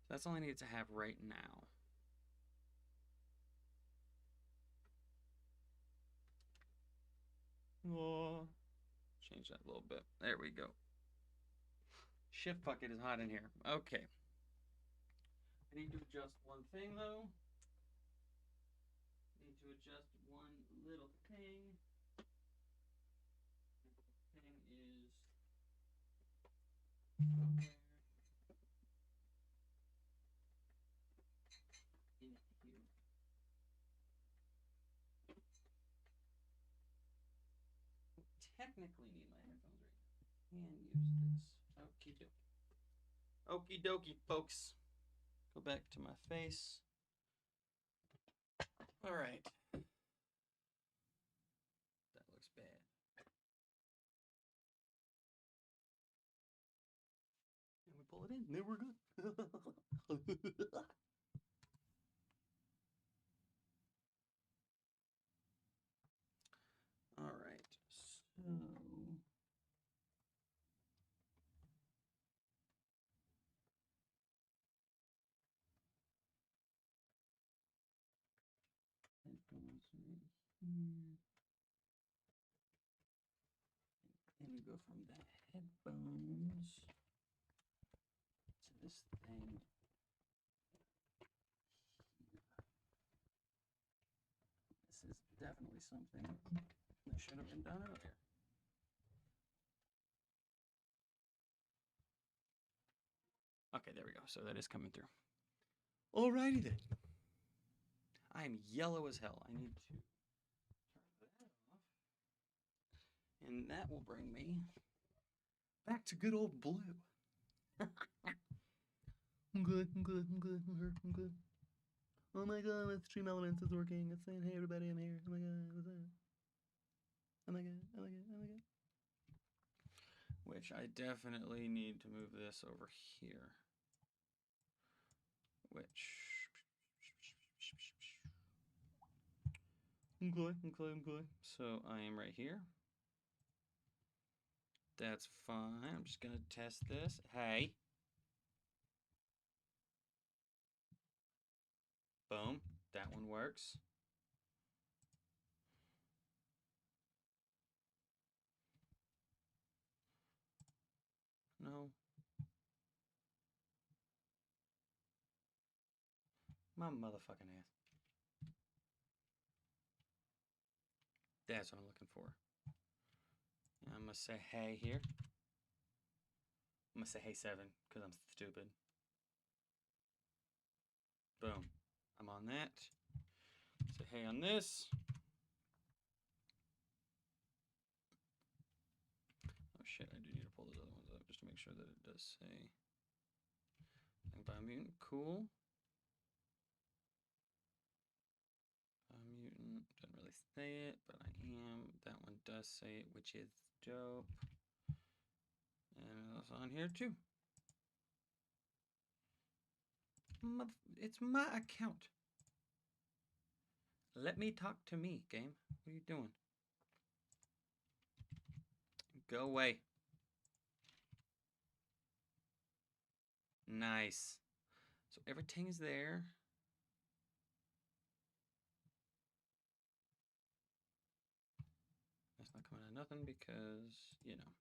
That's all I need to have right now. Oh, change that a little bit. There we go. Shift bucket is hot in here. Okay. I need to adjust one thing though. Need to adjust one little thing. The thing is somewhere in here. Technically need my headphones right now. Can use this. Okie dokie. Okie dokie, folks. Go back to my face. All right. That looks bad. And we pull it in. Then we're good. All right. So. Headphones right here. And we go from the headphones to this thing. This is definitely something that should have been done earlier. Okay, there we go. So that is coming through. Alrighty then. I am yellow as hell. I need to turn that off. And that will bring me back to good old blue. I'm good, I'm good, I'm good, I'm good, I'm good. Oh my god, my Stream Elements is working. It's saying, hey everybody, I'm here. Oh my god, what's that? Oh my god, oh my god, oh my god. Which I definitely need to move this over here. Which... I'm good, I'm good, I'm good. So I am right here. That's fine. I'm just gonna test this. Hey. Boom. That one works. No. My motherfucking ass. That's what I'm looking for. I'm gonna say hey here. I'm gonna say hey 7 because I'm stupid. Boom. I'm on that. Say hey on this. Oh shit, I do need to pull those other ones up just to make sure that it does say Biomutant. Cool. Biomutant doesn't really say it, but I am. That one does say it, which is dope. And it's on here too. It's my account. Let me talk to me, game. What are you doing? Go away. Nice. So everything is there. That's not coming out of nothing because, you know,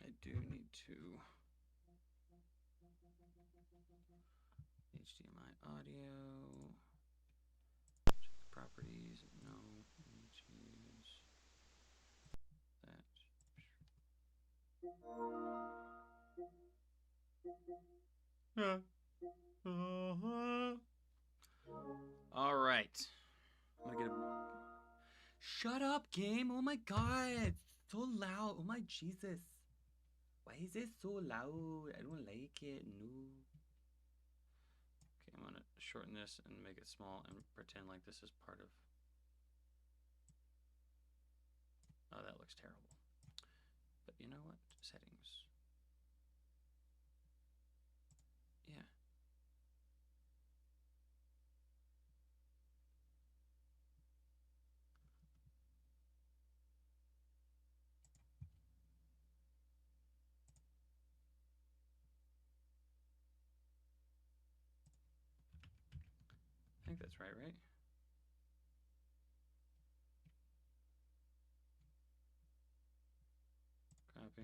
I do need to HDMI audio. Check the properties. No, I need to use that. All right. I'm gonna get a. Shut up, game. Oh my god. So loud. Oh my Jesus. Why is it so loud? I don't like it. No. Okay, I'm gonna shorten this and make it small and pretend like this is part of. Oh, that looks terrible. But you know what? Settings. Yeah. think that's right, right? Copy.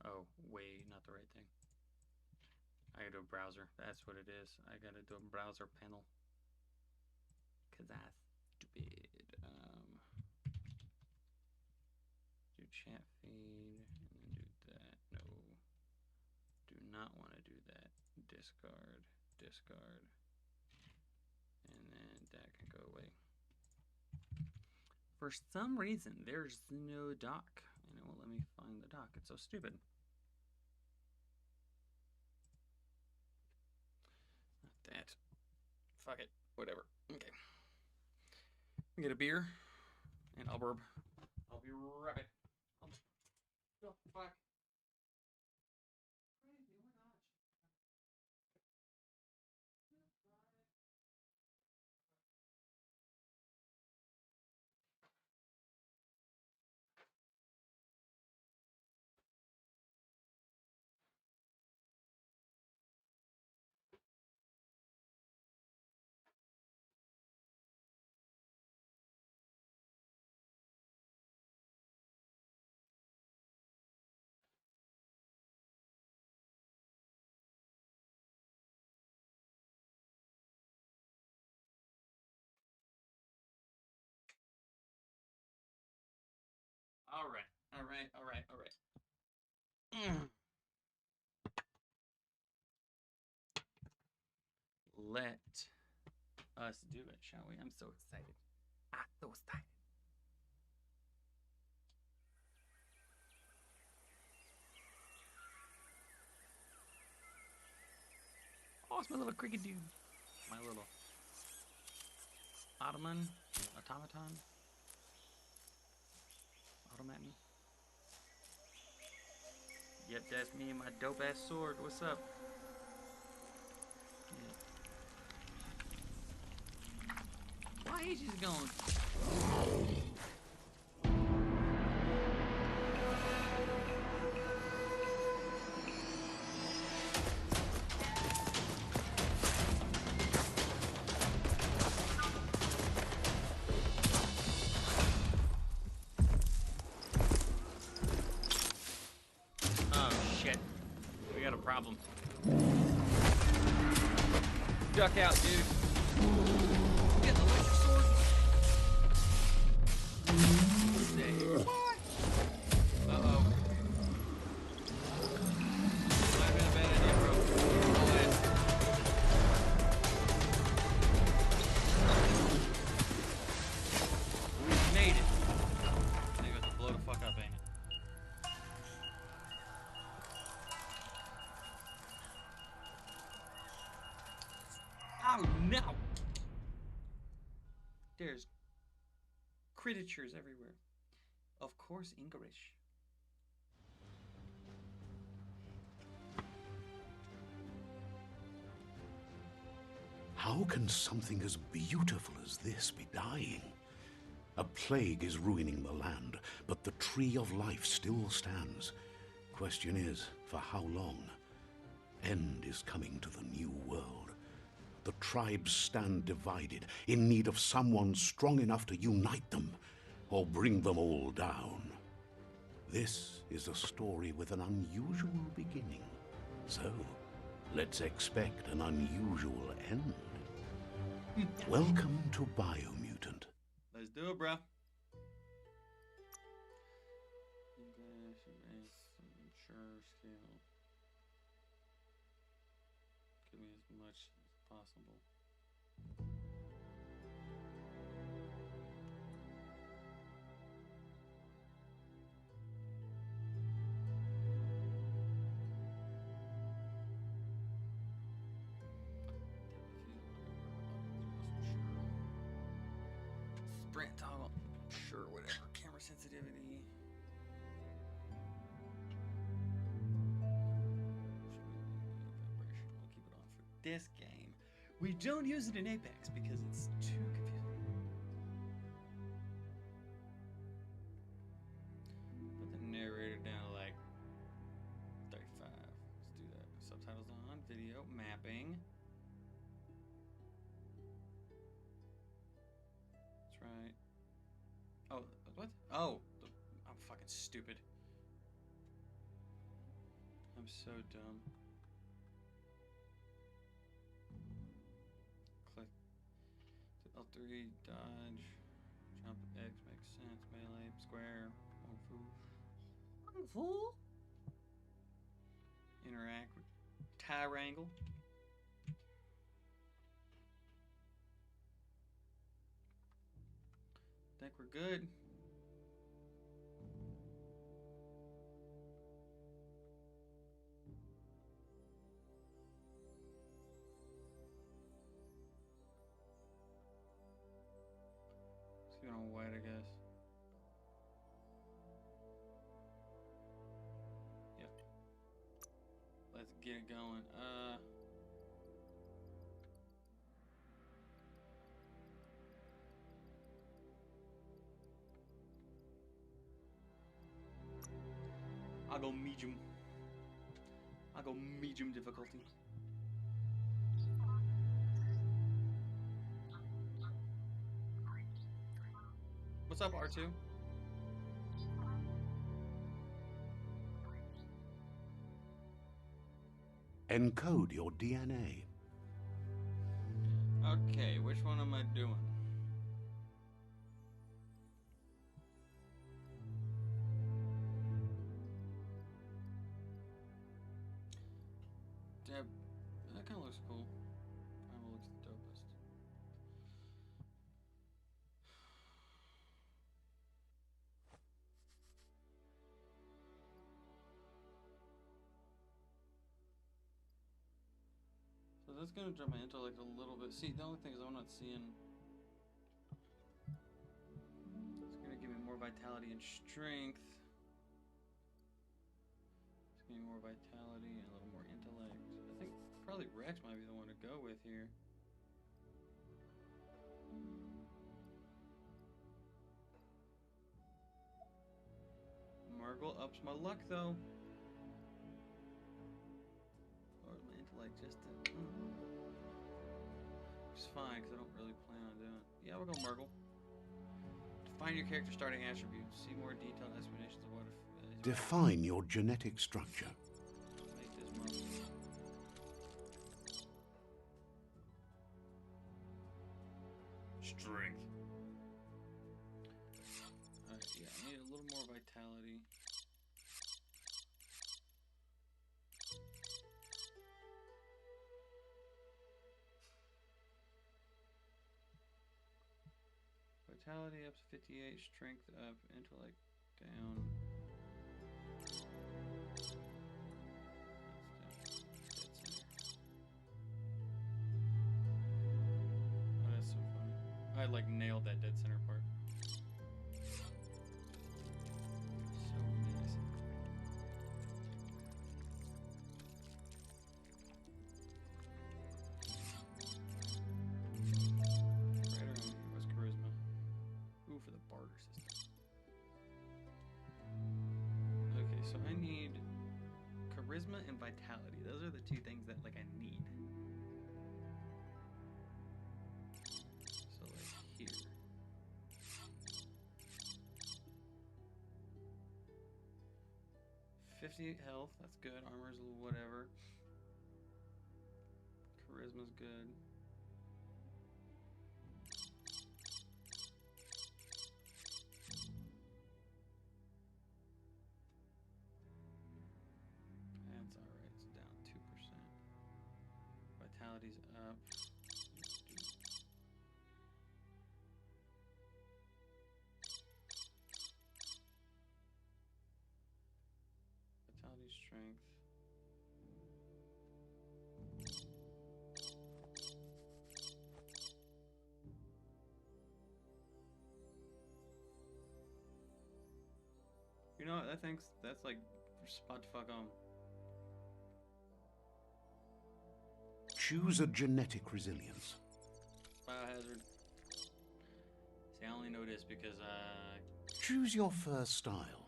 Oh, wait, not the right thing. I gotta do a browser. That's what it is. I gotta do a browser panel. Cause that's stupid. Do chat feed and then do that. No. Do not want to do that. Discard. Discard. And then that can go away. For some reason, there's no doc. And it won't let me find the doc. It's so stupid. Not that. Fuck it. Whatever. Okay. We get a beer and I'll burp. I'll be right back. Oh, fuck. Crazy. Oh my gosh. All right. All right. All right. All right. Let us do it, shall we? I'm so excited. I'm so excited. Oh, it's my little cricket dude. My little automaton. Automaton. Yep, that's me and my dope ass sword. What's up? Yeah. Why is he just going? Oh shit. We got a problem. Duck out, dude. Get the electric sword. Uh-oh. Might have been a bad idea, bro. We made it. I think we have to blow the fuck up, ain't it? Oh no! There's creatures everywhere. Of course, English. How can something as beautiful as this be dying? A plague is ruining the land, but the tree of life still stands. Question is, for how long? End is coming to the new world. The tribes stand divided, in need of someone strong enough to unite them, or bring them all down. This is a story with an unusual beginning. So, let's expect an unusual end. Welcome to Biomutant. Let's do it, bro. Sure scale. Give me as much as possible. Sprint toggle. Sure, whatever. Camera sensitivity. We'll keep it on for this game. We don't use it in Apex because it's too confusing. Put the narrator down to like 35. Let's do that. Subtitles on, video, map. mapping. That's right. Oh, what? Oh, I'm fucking stupid. I'm so dumb. Click L3, dodge, jump X makes sense, melee, square, Kung Fu. Kung Fu? Interact with triangle. Think we're good. Let's keep it on white, I guess. Yep. Let's get it going. I'll go medium. I'll go medium difficulty. What's up, R2? Encode your DNA. Okay, which one am I doing? Deb, that kind of looks cool. Primal looks the dopest. So that's gonna drop my intellect a little bit. See, the only thing is I'm not seeing. It's gonna give me more vitality and strength. It's giving me more vitality and a little more intellect. I think probably Rex might be the one to go with here. Margle ups my luck though. Or my intellect just to. Which is fine because I don't really plan on doing it. Yeah, we'll go Margle. Define your character starting attributes. See more detailed explanations of what if. Define your genetic structure. Make this Margle. Strength. Alright, yeah, I need a little more vitality. Vitality up to 58, strength up, intellect down. Oh, that's so funny. I like nailed that dead center part. So amazing. Right around here was charisma. Ooh, for the barter system. Okay, so I need charisma and vitality. Those are the two things that like I need. So like here. 50 health, that's good. Armor's a little whatever. Charisma's good. That's alright, it's down 2%. Vitality's up. Vitality, strength. You know what? That's like spot to fuck on. Choose a genetic resilience. Biohazard. See, I only know this because Choose your first style.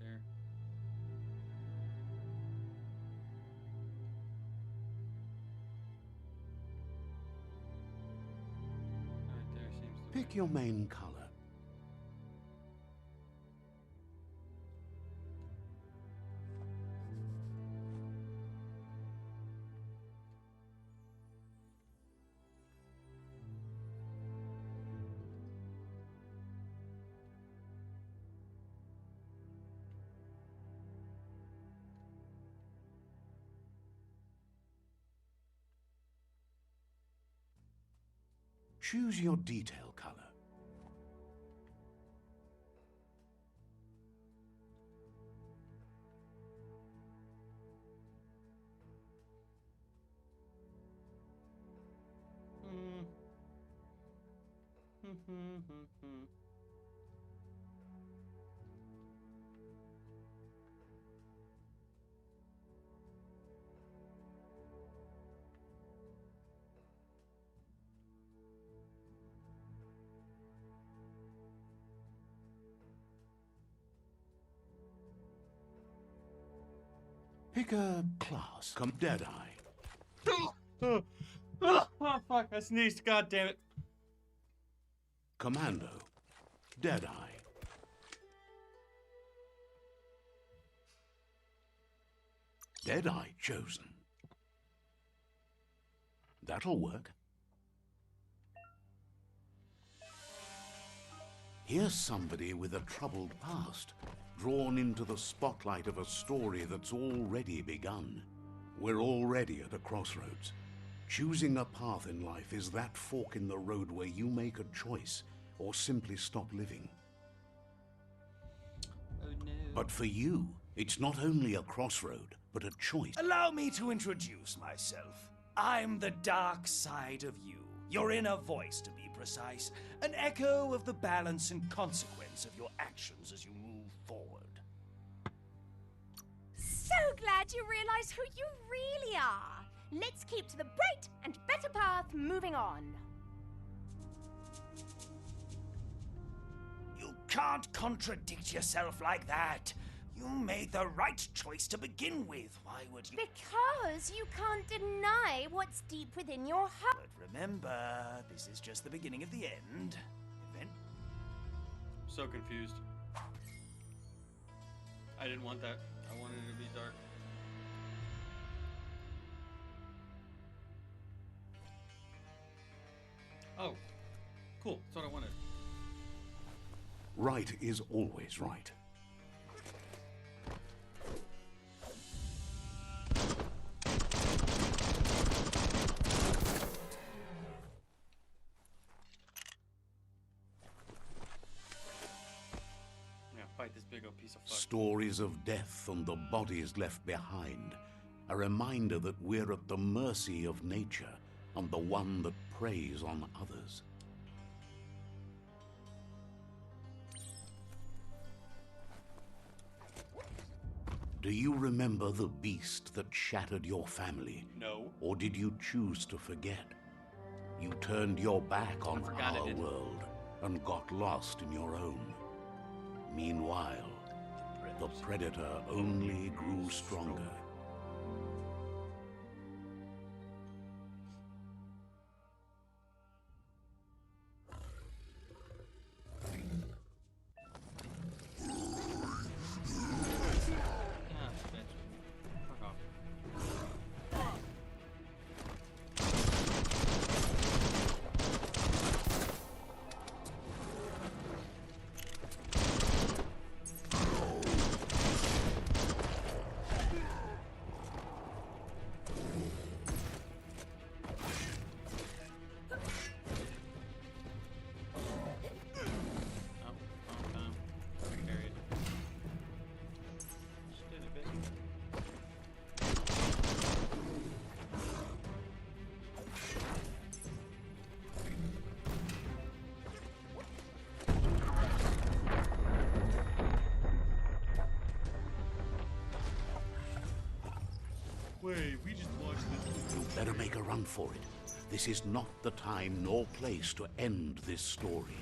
right there. Right there seems to Pick your main color. Choose your detail color. Pick a class. Come Deadeye. Oh, fuck, I sneezed, god damn it. Commando. Deadeye. Deadeye chosen. That'll work. Here's somebody with a troubled past, drawn into the spotlight of a story that's already begun. We're already at a crossroads. Choosing a path in life is that fork in the road where you make a choice or simply stop living. Oh no. But for you, it's not only a crossroad, but a choice. Allow me to introduce myself. I'm the dark side of you. Your inner voice, to be precise. An echo of the balance and consequence of your actions as you move forward. So glad you realize who you really are. Let's keep to the bright and better path moving on. You can't contradict yourself like that. You made the right choice to begin with. Why would you? Because you can't deny what's deep within your heart. But remember, this is just the beginning of the end. Event. So confused. I didn't want that. I wanted it to be dark. Oh, cool. That's what I wanted. Right is always right. Yeah, fight this big old piece of fuck. Stories of death and the bodies left behind. A reminder that we're at the mercy of nature and the one that preys on others. Do you remember the beast that shattered your family? No. Or did you choose to forget? You turned your back on forgot I our did. world and got lost in your own. Meanwhile, the predator only grew stronger. Ah, bitch. Fuck off. Oh, wrong time. Carried. Just did it, bitch. Wait, we just watched this. You better make a run for it. This is not the time nor place to end this story.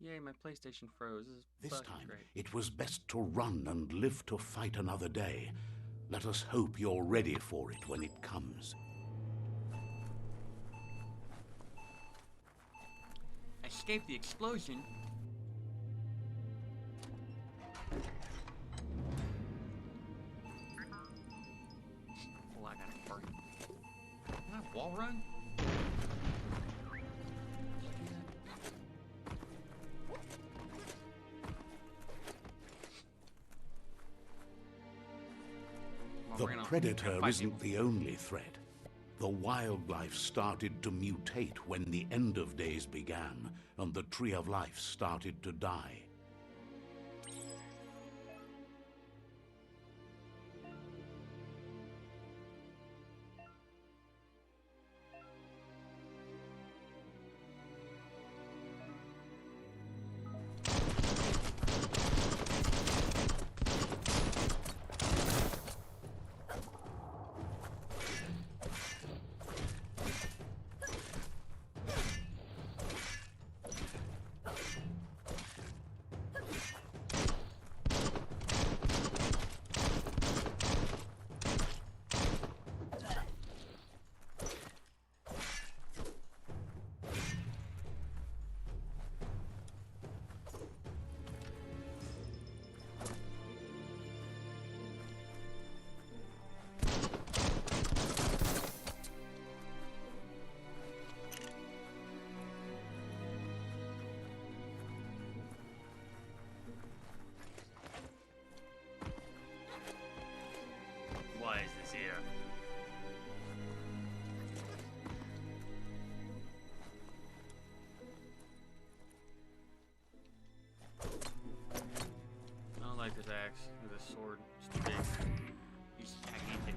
Yay, my PlayStation froze. This is This fucking time, great. it was best to run and live to fight another day. Let us hope you're ready for it when it comes. Escape the explosion. Oh, I gotta hurry. Can I wall run? The predator isn't the only threat. The wildlife started to mutate when the end of days began, and the tree of life started to die. Why is this here? I don't like this axe or this sword. It's too big. He's gigantic.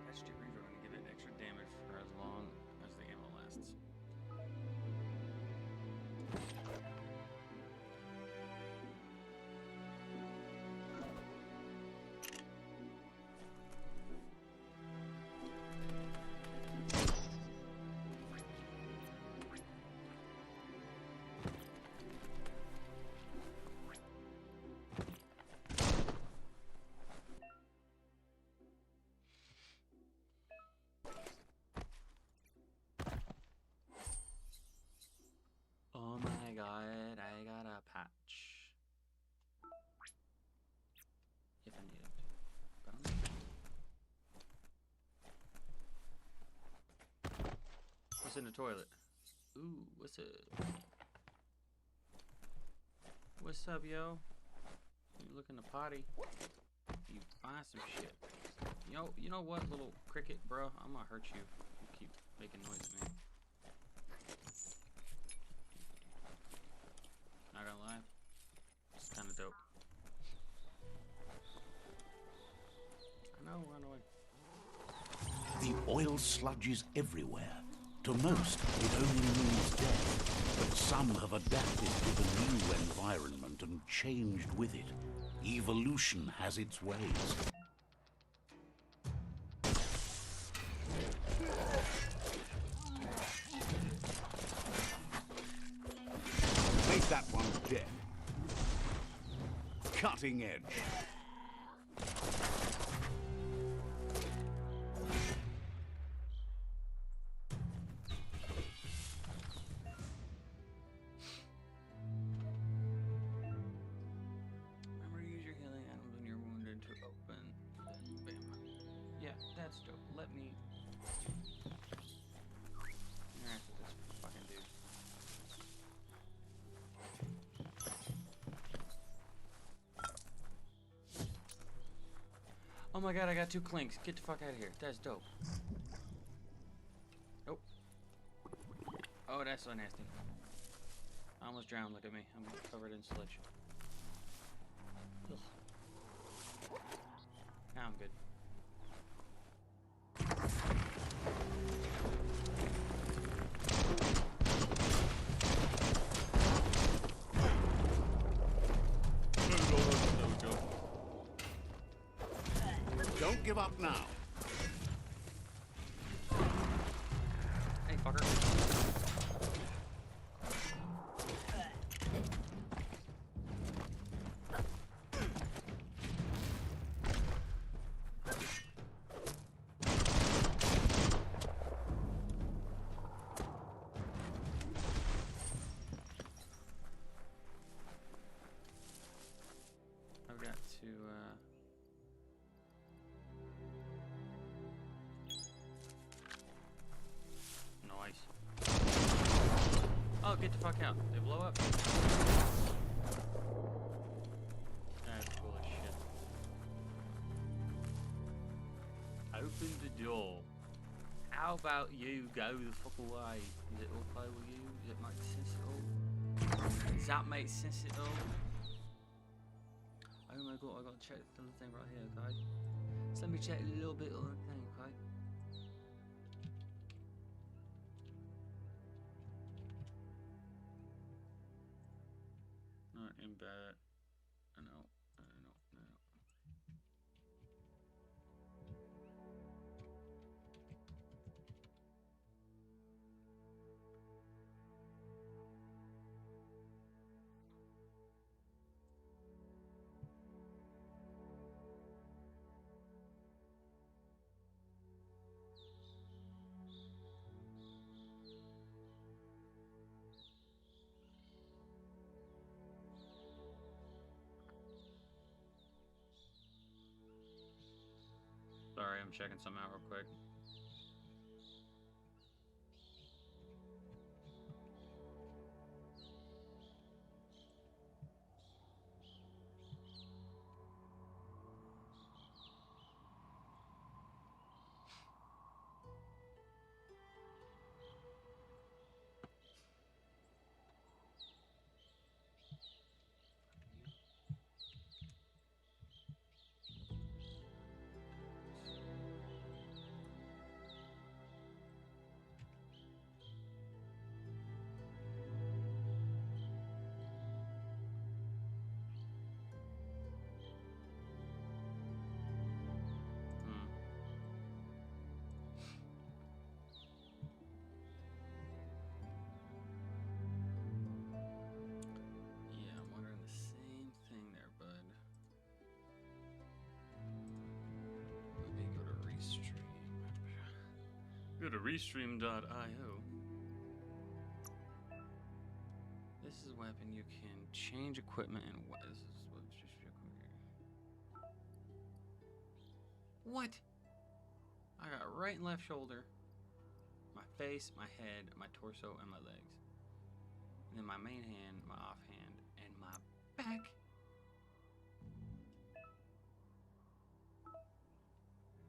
That stupid reaver gonna give it extra damage for as long as the ammo lasts. Oh my god, I got a patch. If I need it. But I'm not. What's in the toilet? Ooh, what's up? What's up, yo? You looking to potty? You find some shit. Yo, you know what, little cricket, bro? I'm gonna hurt you. You keep making noise at me. Not gonna lie, it's kind of dope. I know, run away. The oil sludges everywhere. To most, it only means death, but some have adapted to the new environment and changed with it. Evolution has its ways. Make that one dead. Cutting edge. Remember to use your healing items when you're wounded to open. Bam. Yeah, that's dope. Let me interact with this fucking dude. Oh my god, I got 2 clinks. Get the fuck out of here. That's dope. Nope. Oh, that's so nasty. I almost drowned. Look at me. I'm covered in sludge. Ugh. Now I'm good. Don't give up now. Hey, fucker. I've got to, Nice. Oh, get the fuck out. They blow up. That's cool as shit. Open the door. How about you go the fuck away? Is it okay with you? Does it make sense at all? Does that make sense at all? Oh my god, I gotta check the little thing right here, okay? So let me check a little bit on the thing, okay? Not in bed. I know. Sorry, I'm checking something out real quick. Yeah, I'm wondering the same thing there, bud. Let me go to Restream. Go to Restream.io. This is a weapon you can change equipment and what is this? What? I got right and left shoulder, my face, my head, my torso, and my legs. And then my main hand, my offhand, and my back.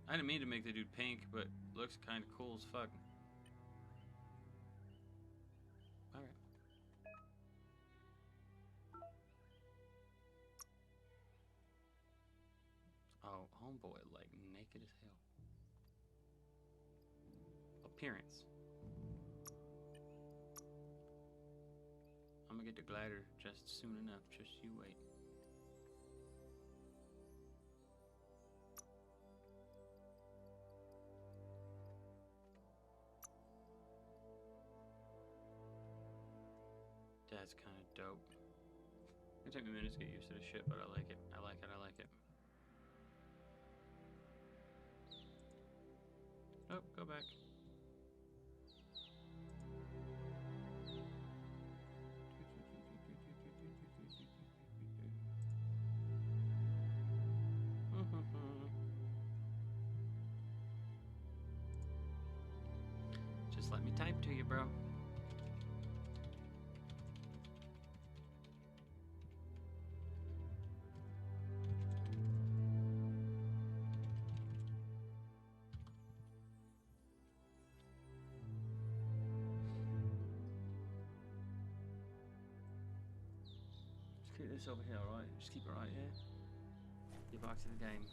I didn't mean to make the dude pink, but looks kind of cool as fuck. Alright. Oh, homeboy, like naked as hell. Appearance. I'm gonna get the glider just soon enough. Just you wait. That's kind of dope. It took me minutes to get used to this shit, but I like it. I like it. I like it. Oh, go back. Just let me type to you, bro. Just keep this over here, alright? Just keep it right here. Get back to the game.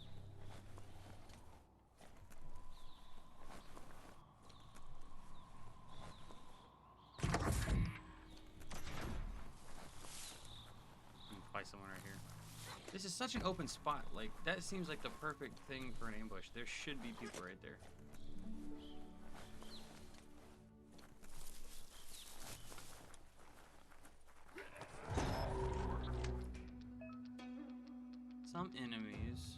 Fight someone right here. This is such an open spot. Like, that seems like the perfect thing for an ambush. There should be people right there. Some enemies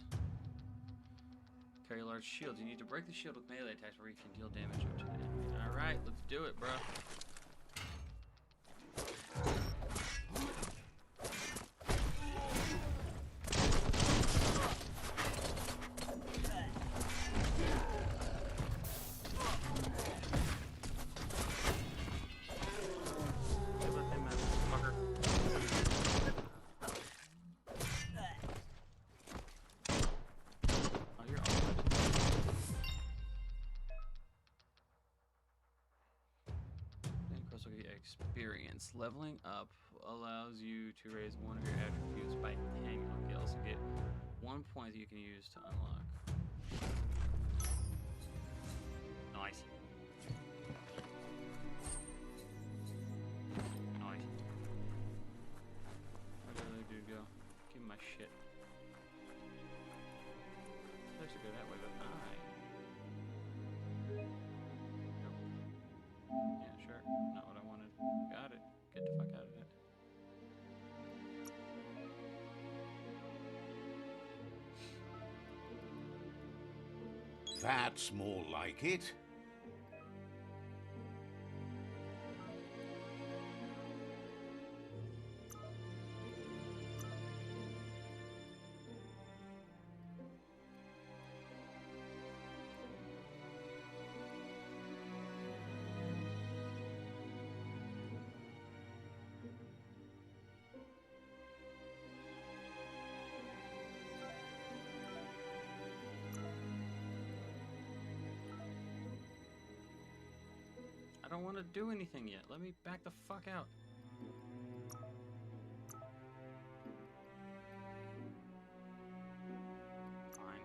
carry large shields. You need to break the shield with melee attacks where you can deal damage to the enemy. Alright, let's do it, bro. Experience. Leveling up allows you to raise one of your attributes by 10. You also get 1 point that you can use to unlock. Nice. Nice. Where did the other dude go? Give me my shit. I should go that way, but Nope. Yeah, sure. Not what I wanted. Got it. Get the fuck out of it. That's more like it. I don't want to do anything yet. Let me back the fuck out. Fine.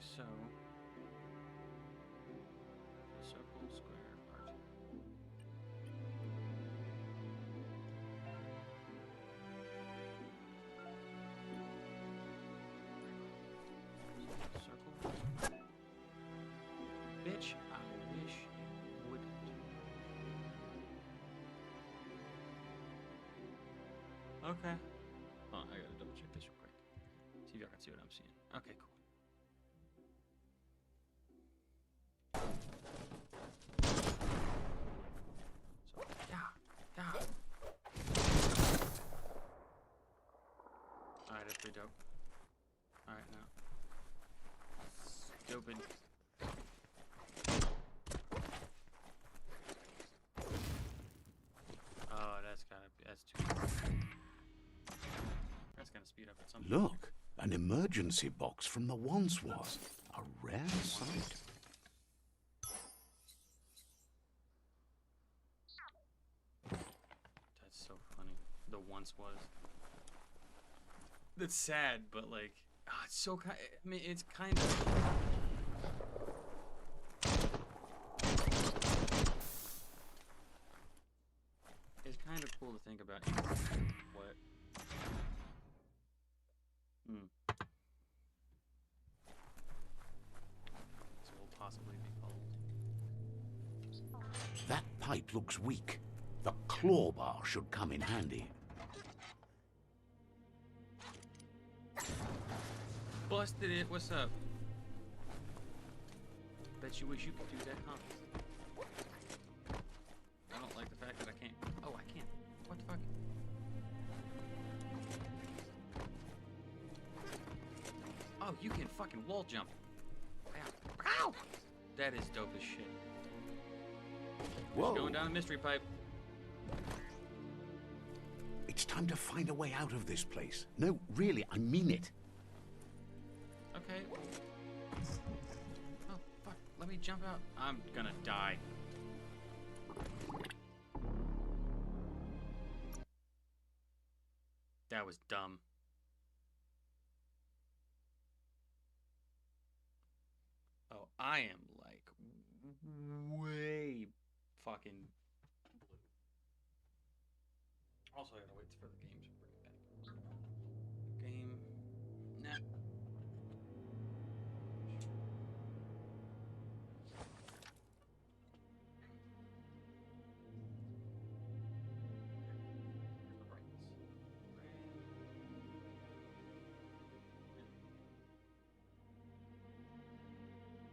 So, circle, square, part. Circle. Bitch, I wish it wouldn't. Okay. Oh, I gotta double check this real quick. See if y'all can see what I'm seeing. Okay, cool. So, yeah. Alright, that's pretty dope. Alright, now. Stupid. Oh, that's too much. That's gonna speed up at some point. Look, an emergency box from the once was. A rare sight. That's so funny. The once was. That's sad, but like, it's so kind. I mean, it's kind of. It's kind of cool to think about. What? This will possibly be called. That pipe looks weak. The claw bar should come in handy. Busted it. What's up? Bet you wish you could do that, huh? I don't like the fact that I can't. Oh, I can't. What the fuck? Oh, you can fucking wall jump. Ow. Ow! That is dope as shit. Whoa. Going down a mystery pipe. It's time to find a way out of this place. No, really, I mean it. Okay. Oh, fuck. Let me jump out. I'm gonna die. That was dumb. Oh, I am like way fucking blue. Also, I gotta wait for the game to bring it back. Game. Nah. Where's the brightness?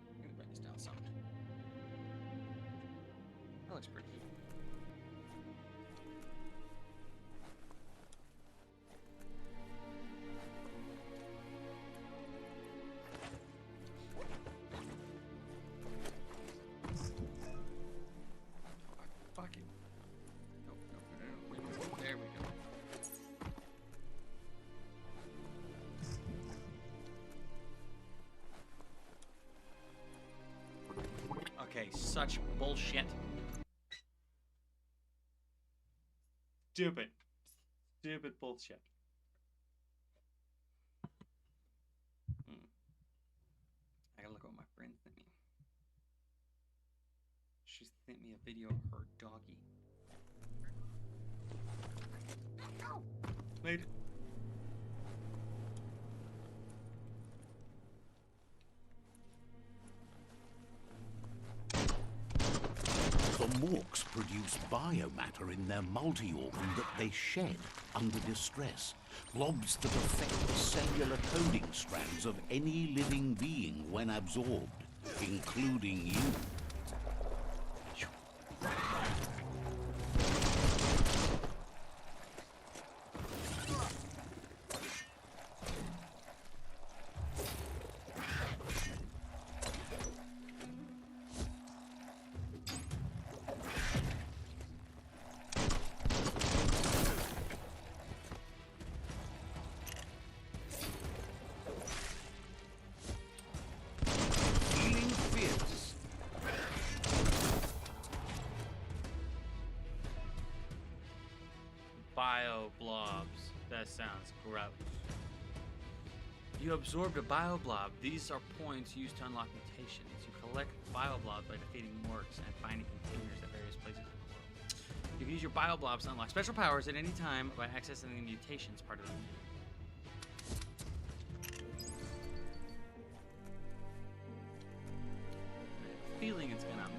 I'm gonna bring this down some. That looks pretty good. Fuck it. Nope, nope, no, no, no. There we go. Okay, such bullshit. Stupid. Stupid bullshit. I gotta look at what my friend sent me. She sent me a video of her doggy. Made it. The Morks produce biomatter in their multi-organ that they shed under distress. Blobs that affect the cellular coding strands of any living being when absorbed, including you. Feeling fierce. Bio blobs. That sounds gross. You absorbed a bio blob. These are points used to unlock mutations. You collect bio blobs by defeating Morks and finding containers at various places in the world. You can use your bio blobs to unlock special powers at any time by accessing the mutations part of them. I have a feeling it's gonna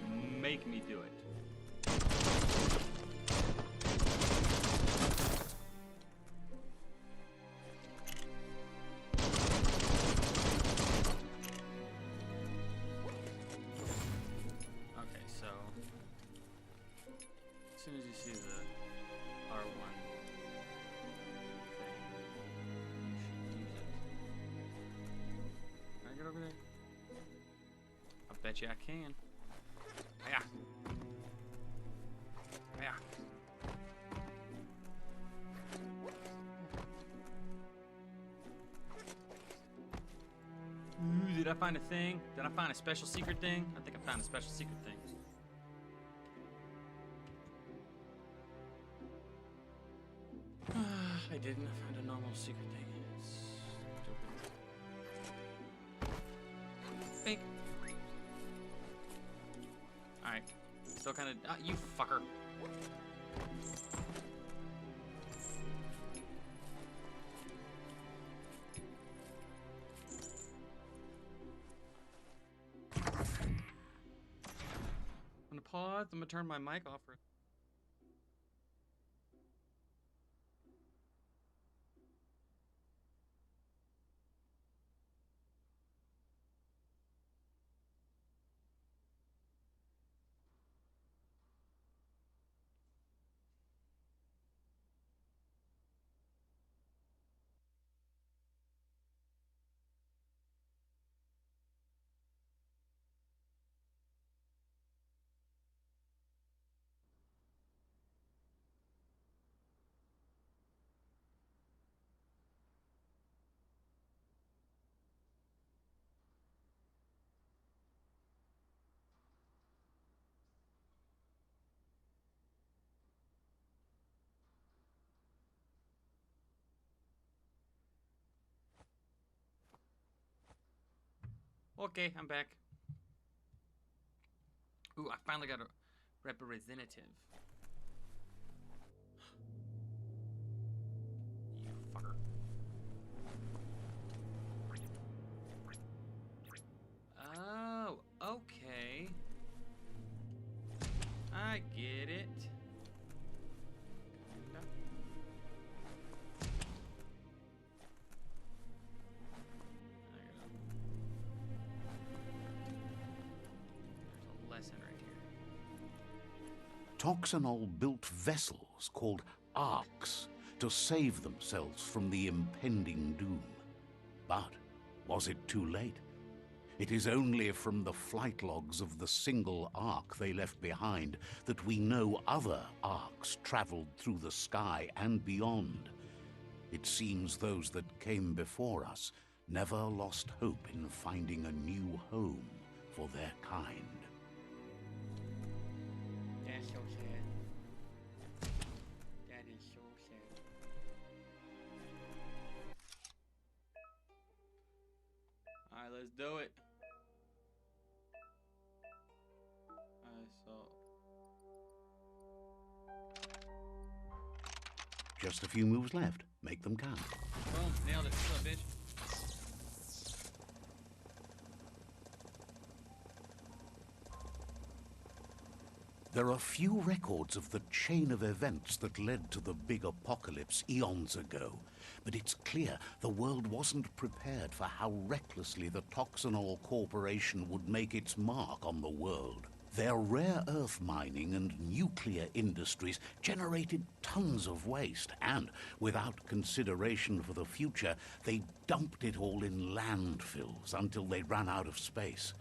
make me do it. Okay, so as soon as you see the R1 thing, you should use it. Can I get over there? I bet you I can. Yeah. Yeah. Ooh, did I find a thing? Did I find a special secret thing? I think I found a special secret thing. I didn't. I found a normal secret thing. It's stupid. Bink. Alright. Still kind of. You fucker. I'm gonna pause. I'm gonna turn my mic off for. Okay, I'm back. Ooh, I finally got a Representative. You fucker. Oh, okay. I get it. Kinda. There's a lesson right here. Toxanol built vessels called arks to save themselves from the impending doom. But was it too late? It is only from the flight logs of the single ark they left behind that we know other arks traveled through the sky and beyond. It seems those that came before us never lost hope in finding a new home for their kind. That's so sad. That is so sad. Alright, let's do it. Alright, so. Just a few moves left. Make them count. Boom, nailed it. What's up, bitch? There are few records of the chain of events that led to the big apocalypse eons ago, but it's clear the world wasn't prepared for how recklessly the Toxanol Corporation would make its mark on the world. Their rare earth mining and nuclear industries generated tons of waste, and without consideration for the future, they dumped it all in landfills until they ran out of space.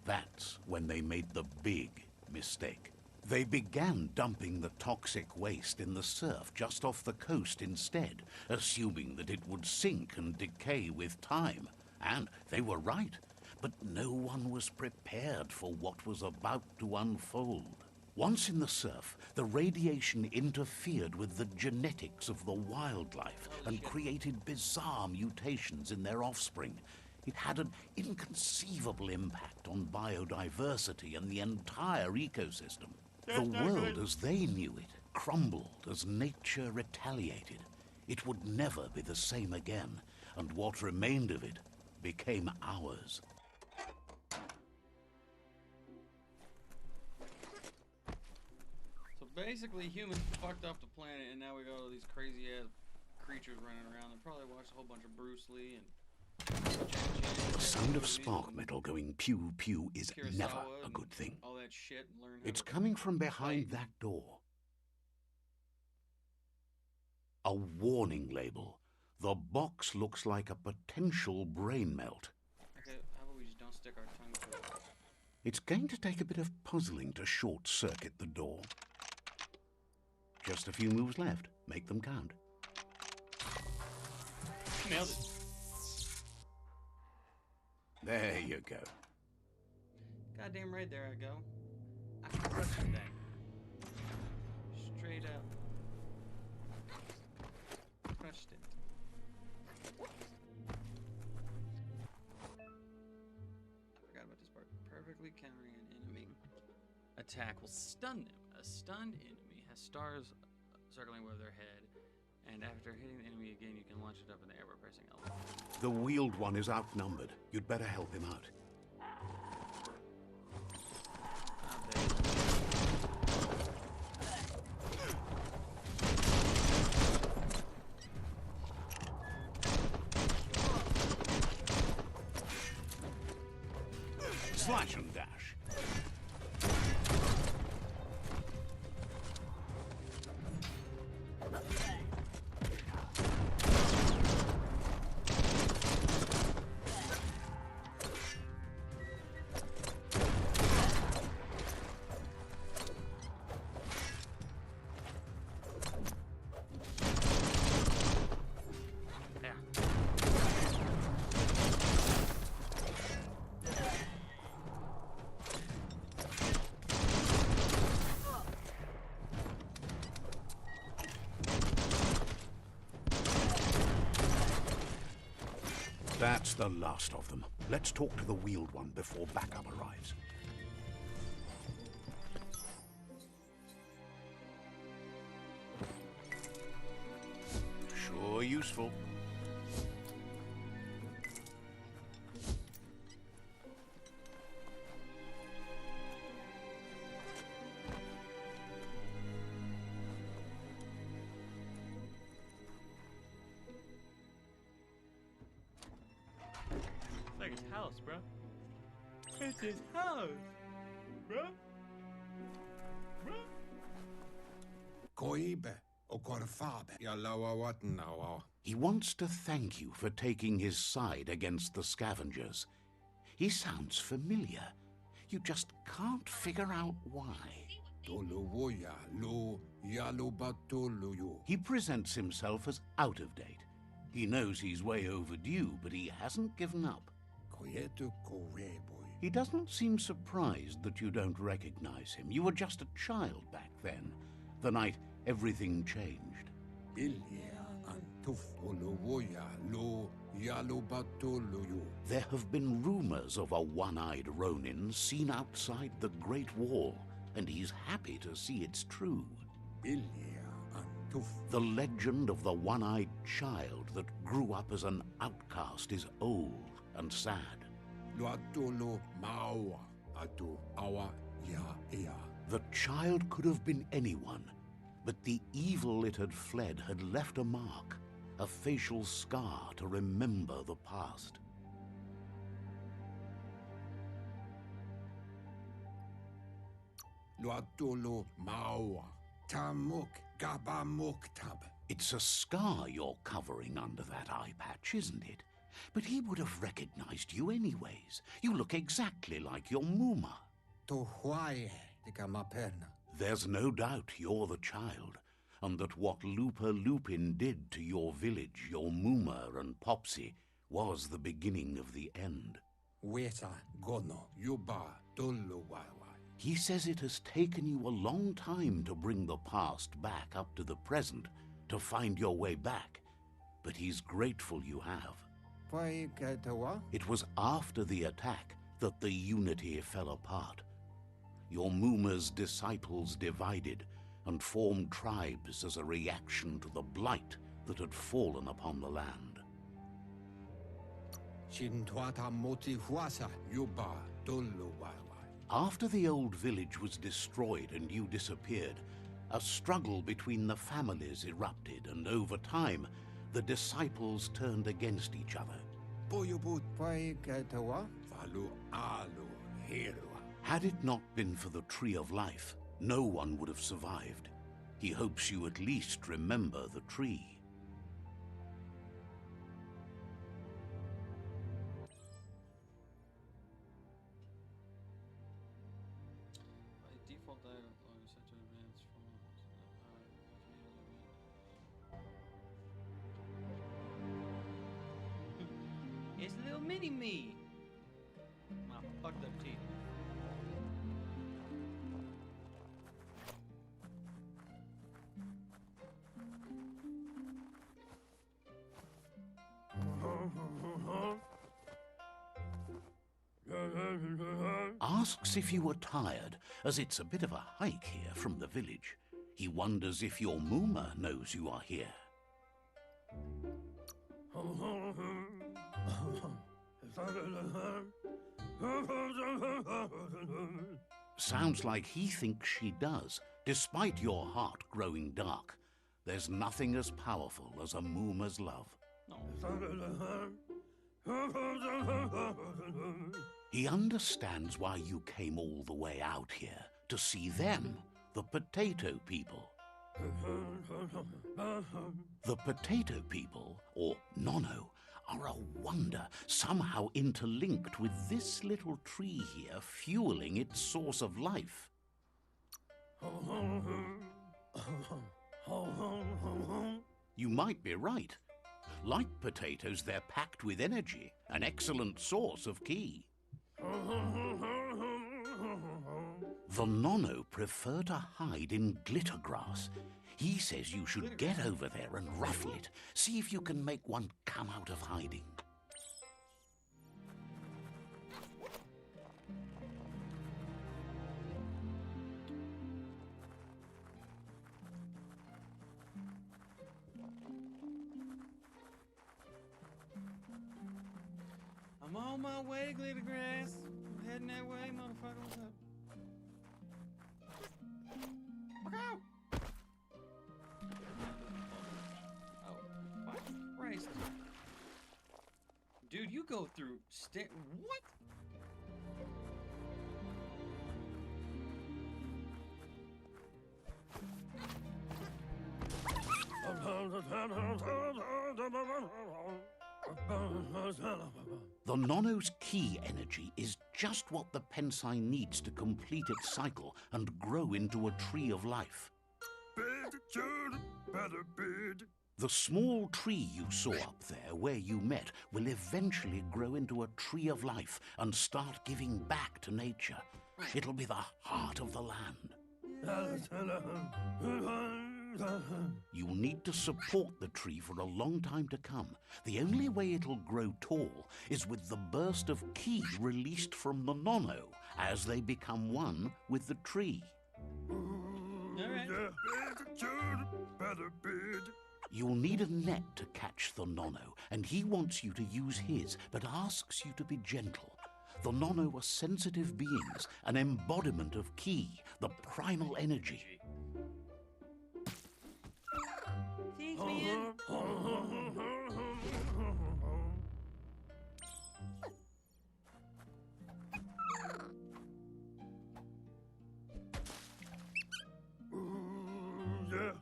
That's when they made the big mistake. They began dumping the toxic waste in the surf just off the coast instead, assuming that it would sink and decay with time. And they were right. But no one was prepared for what was about to unfold. Once in the surf, the radiation interfered with the genetics of the wildlife and created bizarre mutations in their offspring. It had an inconceivable impact on biodiversity and the entire ecosystem. The world as they knew it crumbled as nature retaliated. It would never be the same again, and what remained of it became ours. So basically, humans fucked up the planet, and now we got all these crazy ass creatures running around. They probably watched a whole bunch of Bruce Lee and. The sound of spark metal going pew pew is Kurosawa never a and good thing. all that shit, and learn how It's to coming from behind fight. that door. A warning label. The box looks like a potential brain melt. Okay, how about we just don't stick our tongue to it? It's going to take a bit of puzzling to short-circuit the door. Just a few moves left. Make them count. Nailed it. There you go. Goddamn right, there I go. I crushed that. Straight up. Crushed it. I forgot about this part. Perfectly countering an enemy attack will stun them. A stunned enemy has stars circling above their head, and after hitting the enemy again, you can launch it up in the air by pressing L. The wheeled one is outnumbered. You'd better help him out. Slash and dash. Yeah. That's the last of them. Let's talk to the wheeled one before backup arrives. Sure useful. It's like his house, bro. It's his house, bro. Koibe o korfabe ya lawa watnawa. He wants to thank you for taking his side against the scavengers. He sounds familiar. You just can't figure out why. Tolo woya lo yalo batolo. He presents himself as out of date. He knows he's way overdue, but he hasn't given up. Koyetu koreboy. He doesn't seem surprised that you don't recognize him. You were just a child back then, the night everything changed. Ilya antuf olo woya lo yalo batolo. There have been rumors of a one-eyed Ronin seen outside the Great Wall, and he's happy to see it's true. Ilya antuf. The legend of the one-eyed child that grew up as an outcast is old and sad. Lo atolo mawa atu awa ya ea. The child could have been anyone, but the evil it had fled had left a mark, a facial scar to remember the past. Lo atolo mawa tamuk gabamuktab. It's a scar you're covering under that eye patch, isn't it? But he would have recognized you anyways. You look exactly like your Muma. To huaye tika maperna. There's no doubt you're the child, and that what Lupa Lupin did to your village, your Muma and Popsy, was the beginning of the end. Weta gono yuba tolo wawa. He says it has taken you a long time to bring the past back up to the present, to find your way back, but he's grateful you have. Why katawa? It was after the attack that the unity fell apart. Your Muma's disciples divided and formed tribes as a reaction to the blight that had fallen upon the land. Shintwata moti huasa yuba tolo wawa. After the old village was destroyed and you disappeared, a struggle between the families erupted, and over time, the disciples turned against each other. Boyobut why katawa? Falu alu hero. Had it not been for the Tree of Life, no one would have survived. He hopes you at least remember the tree. By default, dialogue is set to advance from. It's little mini me. My fucked up teeth. Asks if you were tired, as it's a bit of a hike here from the village. He wonders if your Muma knows you are here. Sounds like he thinks she does, despite your heart growing dark. There's nothing as powerful as a Muma's love. He understands why you came all the way out here, to see them, the potato people. The potato people, or Nono, are a wonder, somehow interlinked with this little tree here, fueling its source of life. You might be right. Like potatoes, they're packed with energy, an excellent source of ki. The Nono prefer to hide in glitter grass. He says you should get over there and ruffle it. See if you can make one come out of hiding. I'm on my way, Glittergrass. I'm heading that way, motherfucker. What's up? Look out! Oh, fuck Christ. Dude, you go through what? The Nono's key energy is just what the Pensai needs to complete its cycle and grow into a tree of life. The small tree you saw up there where you met will eventually grow into a tree of life and start giving back to nature. It'll be the heart of the land. You'll need to support the tree for a long time to come. The only way it'll grow tall is with the burst of ki released from the Nono as they become one with the tree. You'll need a net to catch the Nono, and he wants you to use his, but asks you to be gentle. The Nono are sensitive beings, an embodiment of ki, the primal energy. Thanks, man.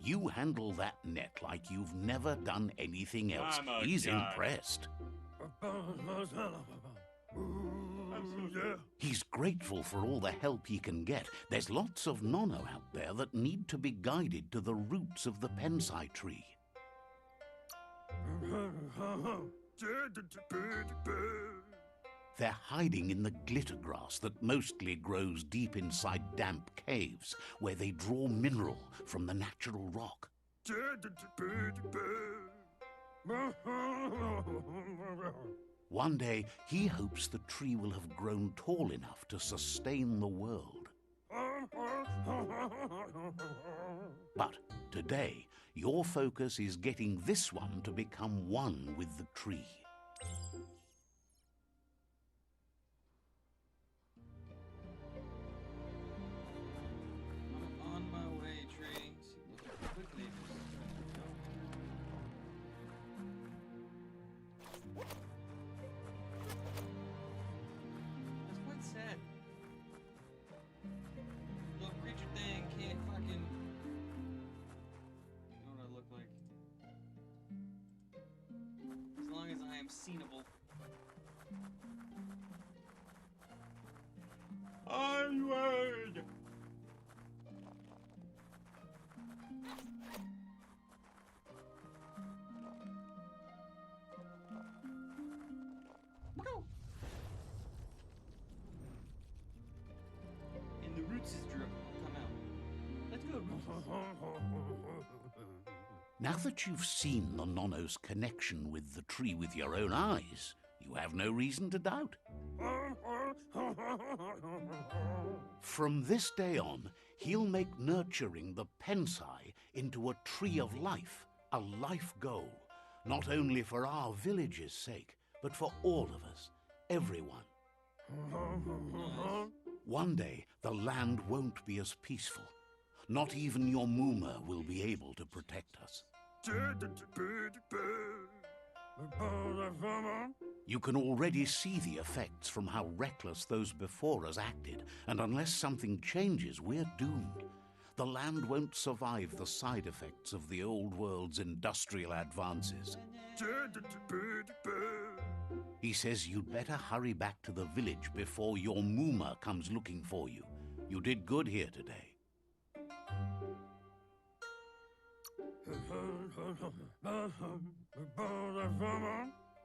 You handle that net like you've never done anything else. He's impressed. He's grateful for all the help he can get. There's lots of Nono out there that need to be guided to the roots of the Pensai tree. They're hiding in the glitter grass that mostly grows deep inside damp caves, where they draw mineral from the natural rock. One day, he hopes the tree will have grown tall enough to sustain the world. But today, your focus is getting this one to become one with the tree. I'm on my way, tree. Quickly. That's quite sad. Little creature thing can't fucking. You know what I look like. As long as I am seenable. Onward! And the roots is drip come out. Let's go, roots. Now that you've seen the Nono's connection with the tree with your own eyes, you have no reason to doubt. From this day on, he'll make nurturing the Pensai into a tree of life, a life goal, not only for our village's sake, but for all of us, everyone. One day, the land won't be as peaceful. Not even your Muma will be able to protect us. You can already see the effects from how reckless those before us acted, and unless something changes, we're doomed. The land won't survive the side effects of the old world's industrial advances. He says you'd better hurry back to the village before your Muma comes looking for you. You did good here today.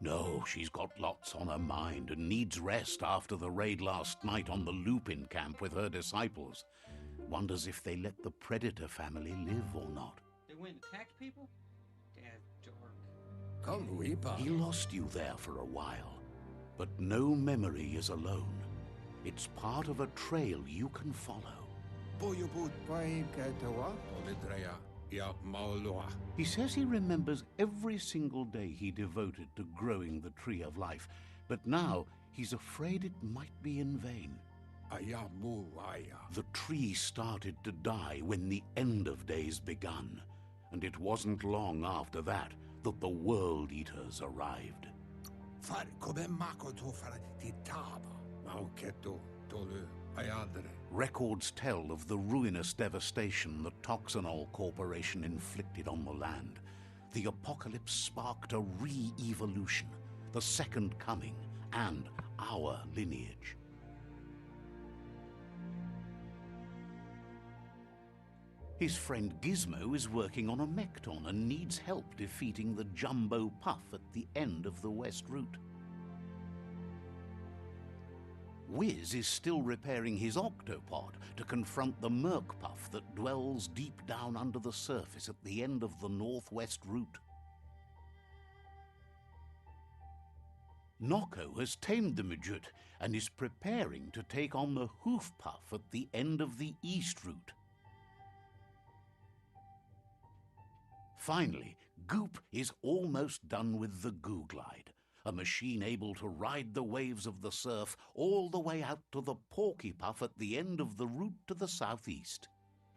No, she's got lots on her mind and needs rest after the raid last night on the Lupin camp with her disciples. Wonders if they let the Predator family live or not. They went and attacked people? That's dark. Come, Reaper. He lost you there for a while, but no memory is alone. It's part of a trail you can follow. He says he remembers every single day he devoted to growing the Tree of Life, But now he's afraid it might be in vain. Ayamuaya. The tree started to die when the end of days begun, and it wasn't long after that that the World Eaters arrived. Far come makoto far titaba. Mauketo tolu ayadre. Records tell of the ruinous devastation the Toxanol Corporation inflicted on the land. The apocalypse sparked a re-evolution, the Second Coming, and our lineage. His friend Gizmo is working on a Mekton and needs help defeating the Jumbo Puff at the end of the West Route. Wiz is still repairing his octopod to confront the Merc Puff that dwells deep down under the surface at the end of the Northwest Route. Noko has tamed the Midget and is preparing to take on the Hoof Puff at the end of the East Route. Finally, Goop is almost done with the Googlide, a machine able to ride the waves of the surf all the way out to the Porky Puff at the end of the route to the southeast.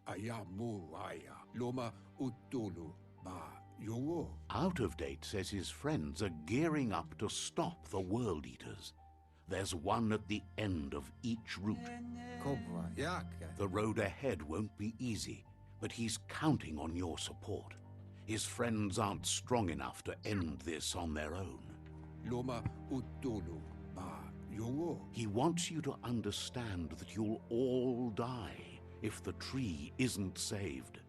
Ayamuaya. Loma utulu ba yungo. Out of Date says his friends are gearing up to stop the World Eaters. There's one at the end of each route. Kobwa yaka. The road ahead won't be easy, but he's counting on your support. His friends aren't strong enough to end this on their own. Loma utulu ba yungo. He wants you to understand that you'll all die if the tree isn't saved.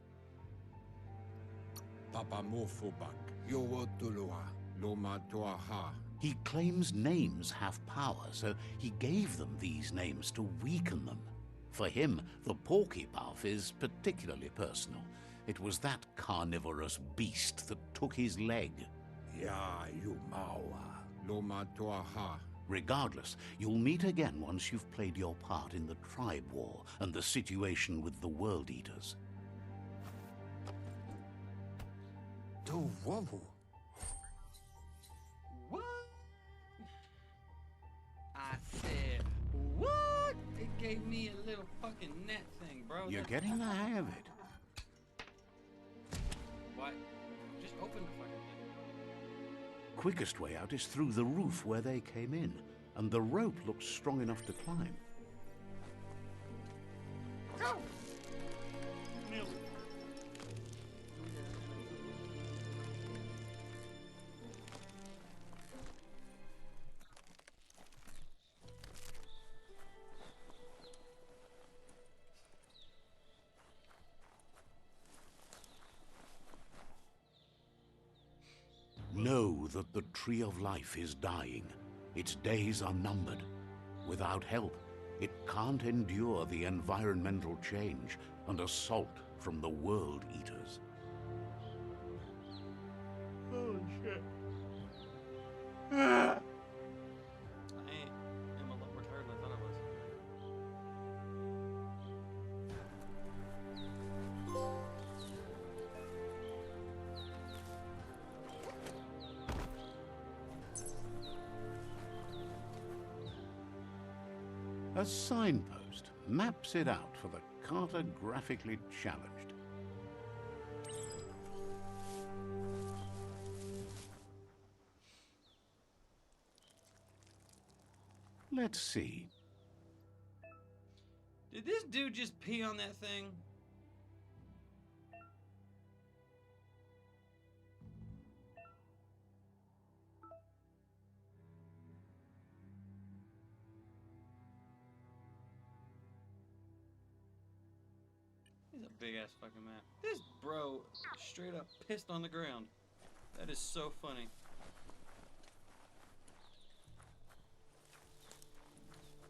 Papa mofubak. Yowo tulua. Loma toaha. He claims names have power, so he gave them these names to weaken them. For him, the Porky Puff is particularly personal. It was that carnivorous beast that took his leg. Ya yumawa. Loma toaha. Regardless, you'll meet again once you've played your part in the tribe war and the situation with the World Eaters. To wowo. What? I said, what? It gave me a little fucking net thing, bro. You're That- getting the hang of it. What? Just open the fucking thing. Quickest way out is through the roof where they came in, and the rope looks strong enough to climb. Go! Nailed it. Know that the Tree of Life is dying. Its days are numbered. Without help, it can't endure the environmental change and assault from the World Eaters. Holy shit. I am a lot more tired than I thought I was. A signpost maps it out for the cartographically challenged. Let's see. Did this dude just pee on that thing? He's a big ass fucking map. This bro straight up pissed on the ground. That is so funny.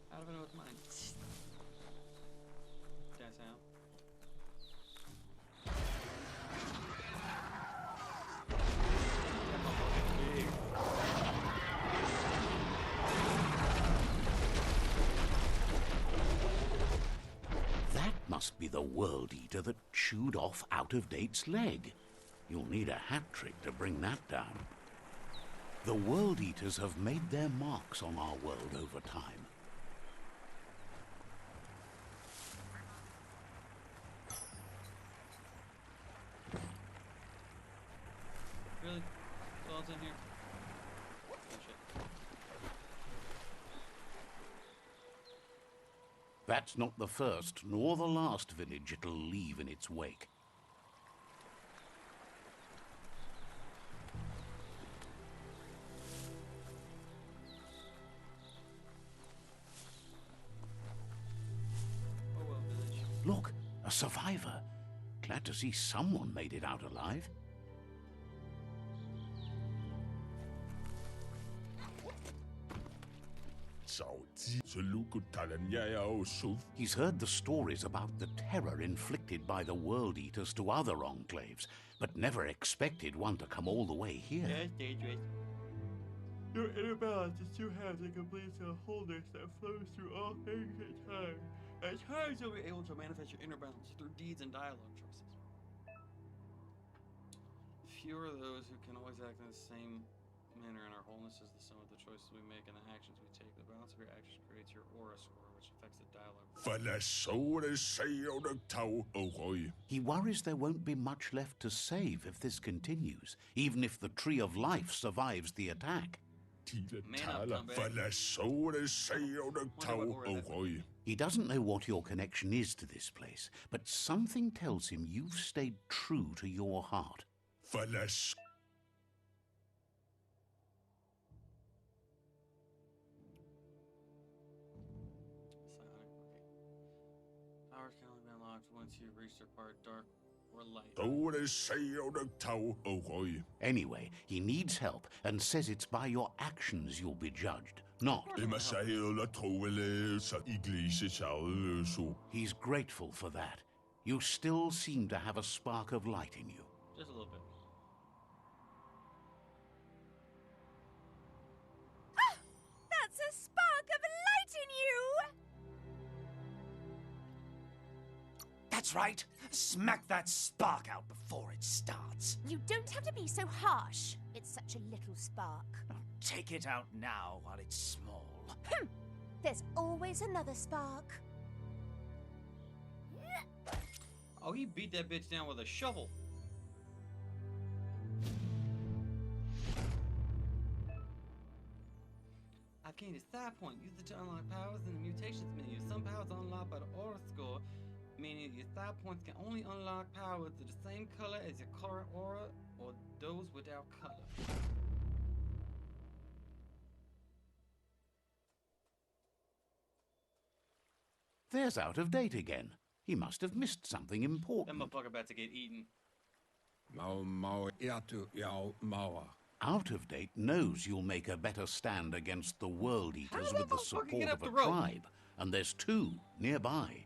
How do I know it's mine? That's how. That must be the World Eater that chewed off Out of Date's leg. You'll need a hat trick to bring that down. The World Eaters have made their marks on our world over time. Really? That's all that's in here? Oh, shit. That's not the first nor the last village it'll leave in its wake. Oh well, village. Look, a survivor. Glad to see someone made it out alive. He's heard the stories about the terror inflicted by the World Eaters to other enclaves, but never expected one to come all the way here. That's dangerous. Your inner balance is two halves and completes a wholeness that flows through all things at time. At times you'll be able to manifest your inner balance through deeds and dialogue choices. Fewer are those who can always act in the same manner, and our wholeness is the sum of the choices we make and the actions we take. The balance of your actions creates your aura score, which affects the dialogue. He worries there won't be much left to save if this continues, even if the Tree of Life survives the attack. He doesn't know what your connection is to this place, but something tells him you've stayed true to your heart. Powers can only be unlocked once you've reached their part dark or light. Anyway, he needs help and says it's by your actions you'll be judged, not. He's grateful for that. You still seem to have a spark of light in you. Just a little bit. That's a spark of light in you! That's right. Smack that spark out before it starts. You don't have to be so harsh. It's such a little spark. Take it out now while it's small. There's always another spark. Oh, he beat that bitch down with a shovel. I've gained a side point. Use it to unlock powers in the mutations menu. Some powers are unlocked by the aura score, meaning your side points can only unlock powers of the same color as your current aura or those without color. There's out of date again. He must have missed something That important. motherfucker about to get eaten. Out of date knows you'll make a better stand against the World Eaters did with that the motherfucker support get of up a the rope? tribe, and there's two nearby.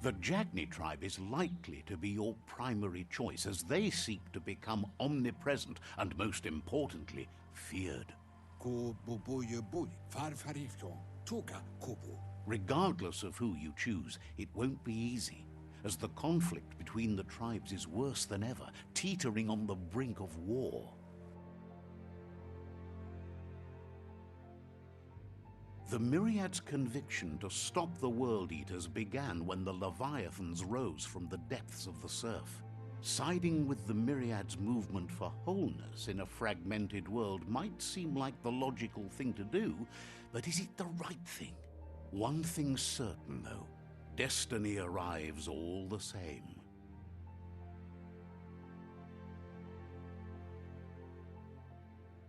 The Jagni tribe is likely to be your primary choice as they seek to become omnipresent and, most importantly, feared. Regardless of who you choose, it won't be easy, as the conflict between the tribes is worse than ever, teetering on the brink of war. The Myriad's conviction to stop the World Eaters began when the Leviathans rose from the depths of the surf. Siding with the Myriad's movement for wholeness in a fragmented world might seem like the logical thing to do, but is it the right thing? One thing's certain, though. Destiny arrives all the same.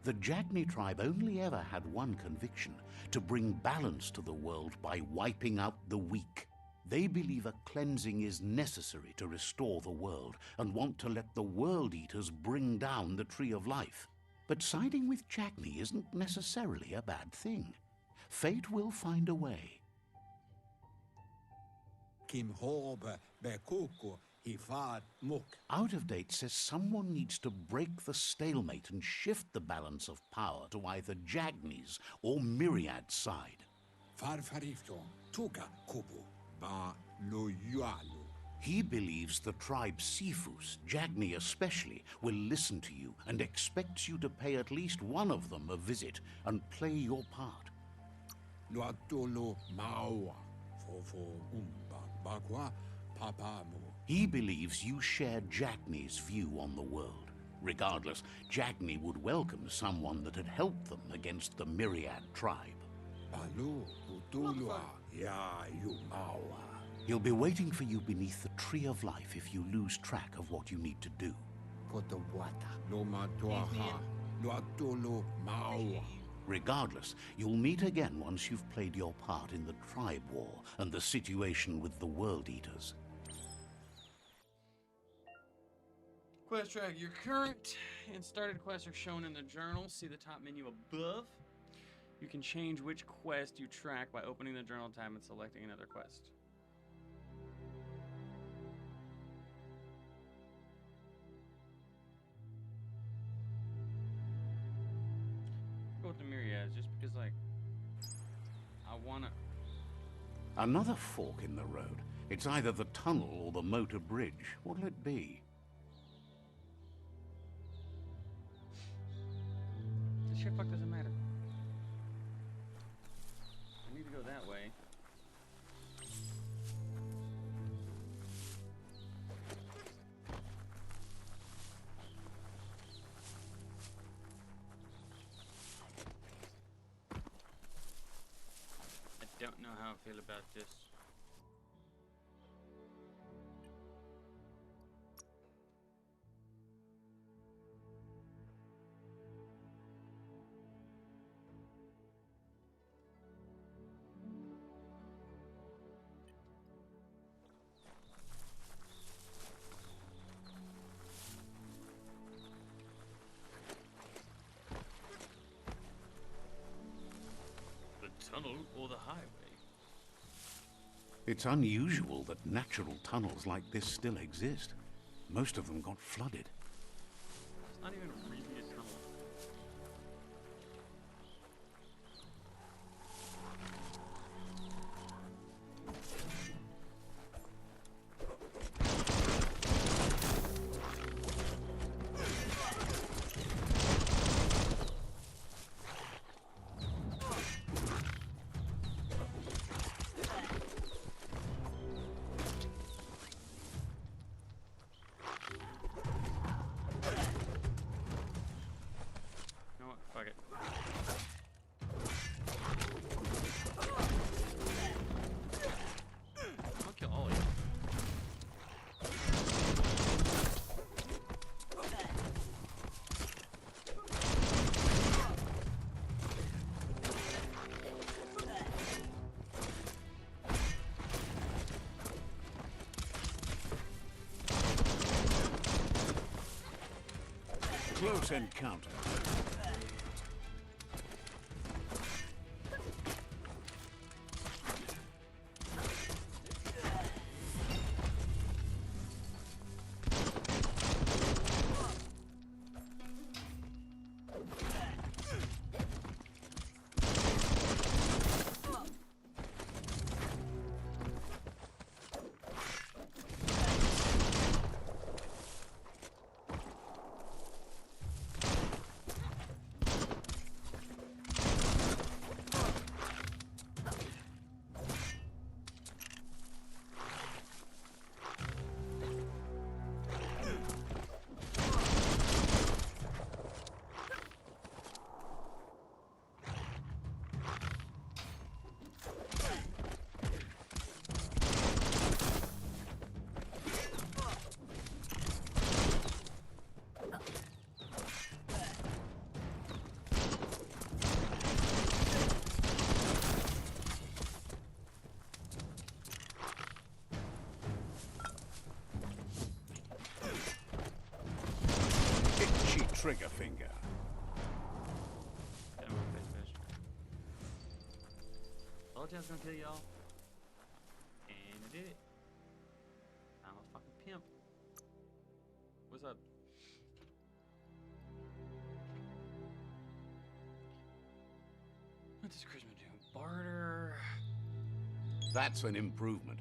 The Jagni tribe only ever had one conviction: to bring balance to the world by wiping out the weak. They believe a cleansing is necessary to restore the world and want to let the World Eaters bring down the Tree of Life. But siding with Jagni isn't necessarily a bad thing. Fate will find a way. Out of Date says someone needs to break the stalemate and shift the balance of power to either Jagni's or Myriad's side. He believes the tribe Sifus, Jagni especially, will listen to you and expects you to pay at least one of them a visit and play your part. Luatolo Maua. Fofo Umba Bakwa Papamu. He believes you share Jagni's view on the world. Regardless, Jagni would welcome someone that had helped them against the Myriad tribe. Balu Utulua Ya Yumawa. He'll be waiting for you beneath the Tree of Life if you lose track of what you need to do. Kotawata. Loma Tuaha. Luatolo Maua. Regardless, you'll meet again once you've played your part in the tribe war and the situation with the World Eaters. Quest track. Your current and started quests are shown in the journal. See the top menu above. You can change which quest you track by opening the journal tab and selecting another quest. Go with the Myriads just because, like, I wanna. Another fork in the road. It's either the tunnel or the motor bridge. What'll it be? The shit fuck doesn't matter. I need to go that way. I don't know how I feel about this. Tunnel or the highway? It's unusual that natural tunnels like this still exist. Most of them got flooded. It's not even really a tunnel. You know what? Fuck it. I'll kill all of you. Close encounter. Itchy trigger finger. Get him on face fish. Told you I was gonna kill y'all. And I did it. I'm a fucking pimp. What's up? What does Charisma do? Barter. That's an improvement.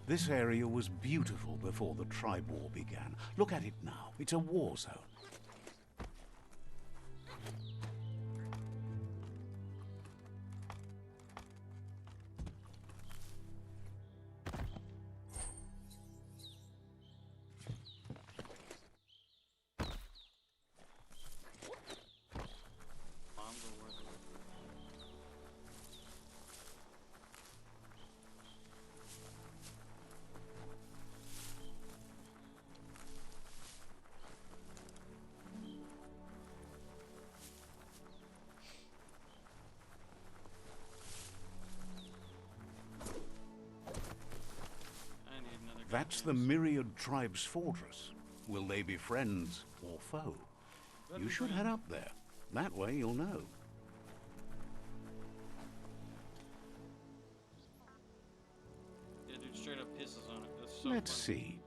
This area was beautiful before the tribe war began. Look at it now. It's a war zone. Bombs are worth it. I need another That's the goddamn Myriad tribe's fortress. Will they be friends or foe? Better You be should friends. head up there. That way you'll know. Yeah, dude, straight up pisses on it. That's so Let's funny. see.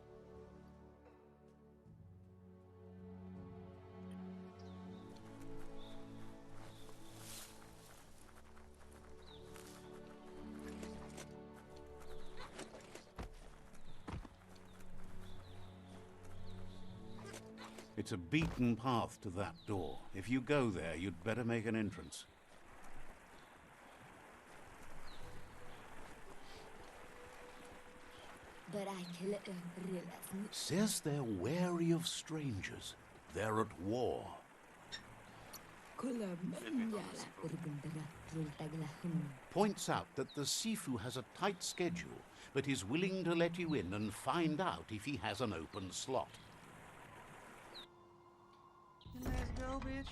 It's a beaten path to that door. If you go there, you'd better make an entrance. But I kill it realize Says they're wary of strangers. They're at war. Points out that the Sifu has a tight schedule, but is willing to let you in and find out if he has an open slot. Let's go, bitch.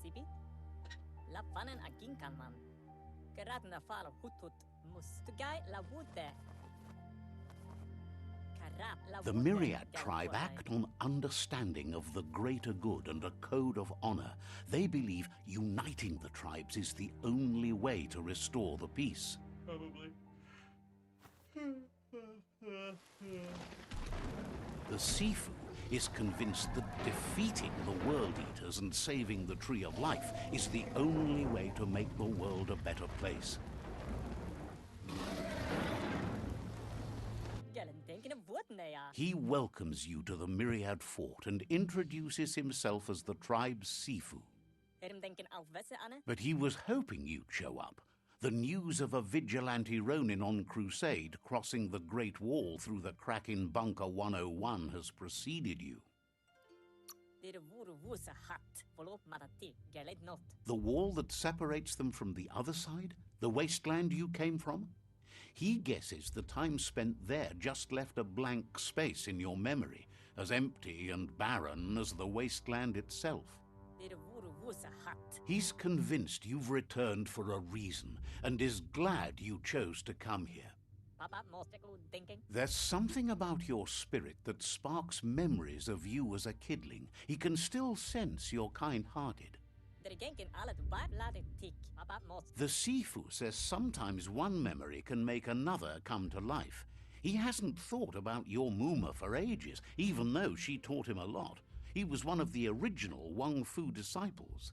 Sipi? Lappanen aginkanman. Keratna fal hutut mustugai la wute. The Myriad tribe act on understanding of the greater good and a code of honor. They believe uniting the tribes is the only way to restore the peace. Probably. The Sifu is convinced that defeating the World Eaters and saving the Tree of Life is the only way to make the world a better place. He welcomes you to the Myriad Fort and introduces himself as the tribe's Sifu. But he was hoping you'd show up. The news of a vigilante Ronin on crusade crossing the Great Wall through the crack in Bunker 101 has preceded you. The wall that separates them from the other side? The wasteland you came from? He guesses the time spent there just left a blank space in your memory, as empty and barren as the wasteland itself. He's convinced you've returned for a reason and is glad you chose to come here. There's something about your spirit that sparks memories of you as a kidling. He can still sense you're kind-hearted. The Sifu says sometimes one memory can make another come to life. He hasn't thought about your Muma for ages, even though she taught him a lot. He was one of the original Wang Fu disciples.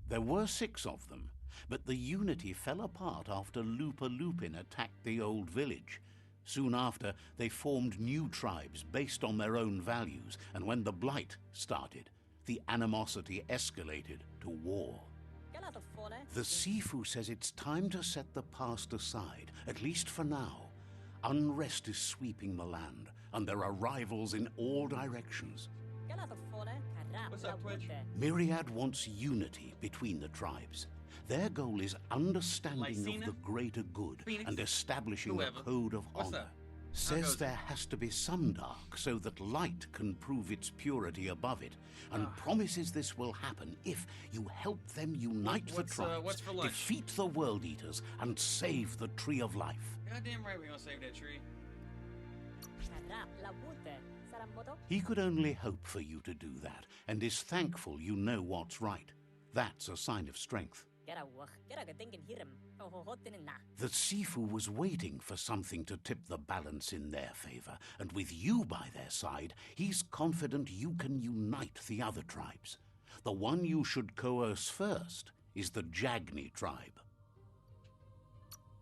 There were 6 of them, but the unity fell apart after Lupa Lupin attacked the old village. Soon after, they formed new tribes based on their own values, and when the Blight started, the animosity escalated to war. The Sifu says it's time to set the past aside, at least for now. Unrest is sweeping the land, and there are rivals in all directions. What's up, Twitch? Myriad wants unity between the tribes. Their goal is understanding Lysina? of the greater good Phoenix? and establishing Whoever. a code of What's honor. up? Says goes it? there has to be some dark so that light can prove its purity above it, and promises this will happen if you help them unite the tribes, what's for lunch? defeat the World Eaters, and save the Tree of Life. Goddamn right we gonna save that tree. He could only hope for you to do that, and is thankful you know what's right. That's a sign of strength. Gera wach, gera gedenken hiram. Oh, hotten na. The Sifu was waiting for something to tip the balance in their favor, and with you by their side, he's confident you can unite the other tribes. The one you should coerce first is the Jagni tribe.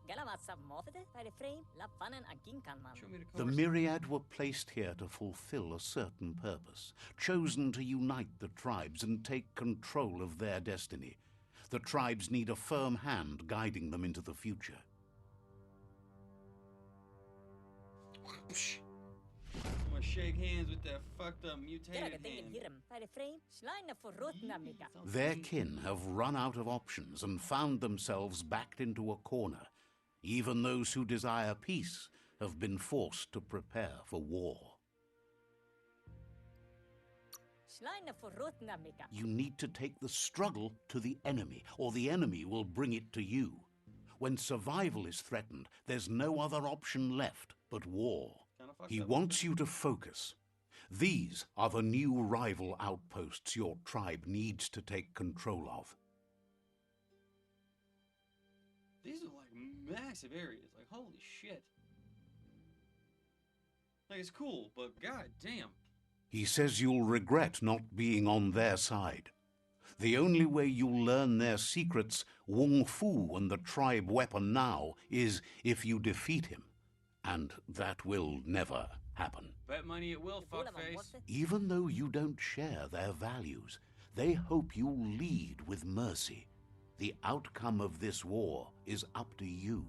Gela wat sap mofete by the frame, la fanen agin kan man. Show me the The course. myriad were placed here to fulfill a certain purpose, chosen to unite the tribes and take control of their destiny. The tribes need a firm hand guiding them into the future. I'm gonna shake hands with that fucked up Gera mutated gedenken hand. hiram by the frame, schleine for rotna mika. Their kin have run out of options and found themselves backed into a corner. Even those who desire peace have been forced to prepare for war. Schleine for rotna mika. You need to take the struggle to the enemy, or the enemy will bring it to you. When survival is threatened, there's no other option left but war. Kinda fucked He up. wants you to focus. These are the new rival outposts your tribe needs to take control of. These are like massive areas. Like, holy shit. Like, it's cool, but god damn. He says you'll regret not being on their side. The only way you'll learn their secrets, Wung Fu and the tribe weapon now, is if you defeat him. And that will never happen. Bet money it will, Gula fuckface. mofete. Even though you don't share their values, they hope you'll lead with mercy. The outcome of this war is up to you.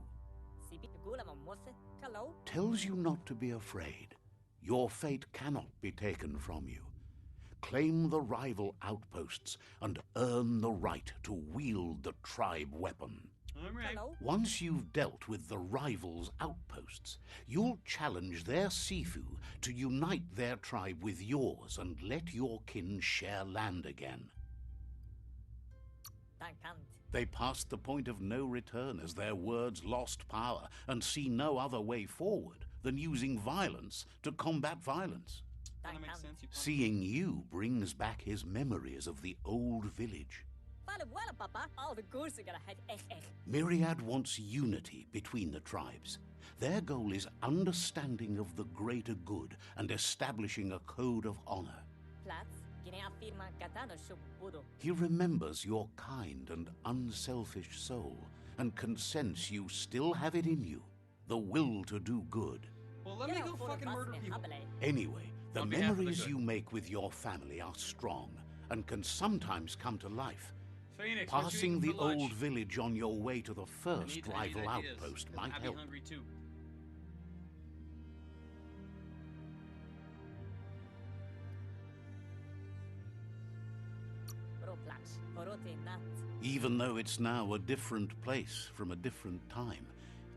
Sibi gula mofete. Hello. Tells you not to be afraid. Your fate cannot be taken from you. Claim the rival outposts and earn the right to wield the tribe weapon. All right. Hello. Once you've dealt with the rivals' outposts, you'll challenge their Sifu to unite their tribe with yours and let your kin share land again. Dankant. They passed the point of no return as their words lost power and see no other way forward than using violence to combat violence. Kinda makes Dankant. sense. You Seeing you brings back his memories of the old village. Vale wala papa. All the goose are gonna head echt. Myriad wants unity between the tribes. Their goal is understanding of the greater good and establishing a code of honor. Platz. Gine afirma katano shub budo. He remembers your kind and unselfish soul and can sense you still have it in you, the will to do good. Well, let me go fucking murder people. Anyway, the On behalf of the memories good. you make with your family are strong and can sometimes come to life. Phoenix, what you Passing eating the for lunch? old village on your way to the I first need rival ideas. outpost 'Cause might I'd help. be hungry too. Bro platz. Orote nat. Even though it's now a different place from a different time,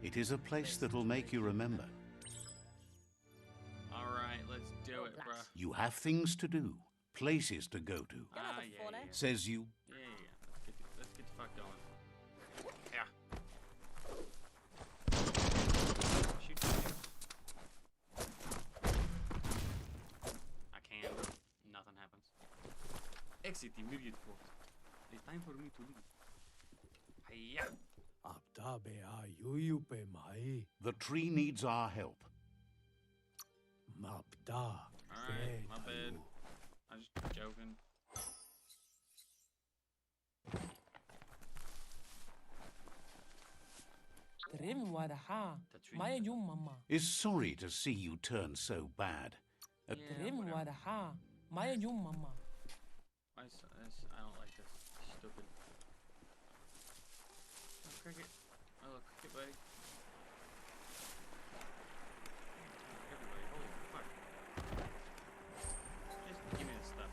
it is a place that'll make you remember. All right, let's do it, bruh. You have things to do, places to go to. Ah, yeah. Says you, Yeah. Let's get the fuck going. Yeah. Shoot something. I can, but nothing happens. Exit immediate force. It's time for me to leave. Hiya. Abtabe a yuyupe mai. the tree needs our help. Mabda. Alright, my bad. I'm just joking. Trim wadaha. The tree. Maya yung mama. Is sorry to see you turn so bad. Yeah, Trim whatever. wadaha. Maya yung mama. I don't like this. Stupid. Oh, cricket. Oh, look, cricket, buddy. Everybody, holy fuck. Just give me this stuff.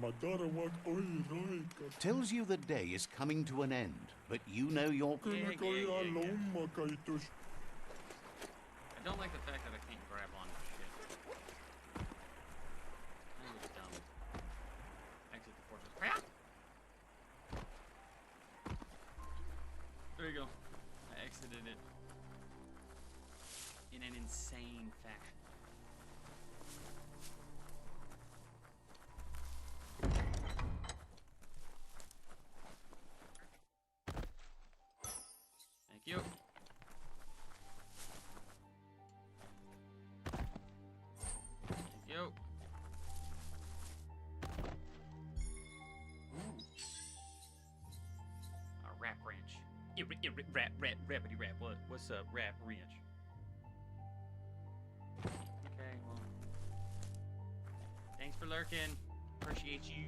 Madara wak oi roika. Tells you the day is coming to an end, but you know you're... Kena kaya alom makaitos. I don't like the fact that I can't grab on to shit. That was dumb. Exit the fortress. There you go. I exited it. In an insane fashion. What's up, Rap Ranch? Okay, well. Thanks for lurking. Appreciate you.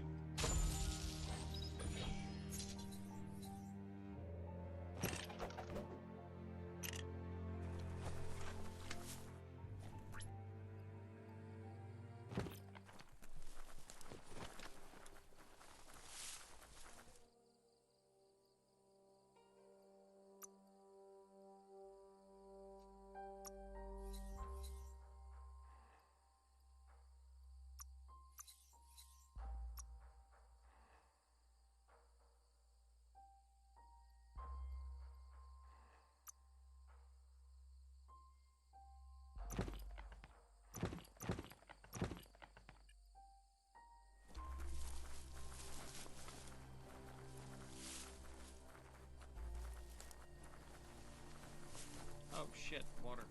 Oh shit, water.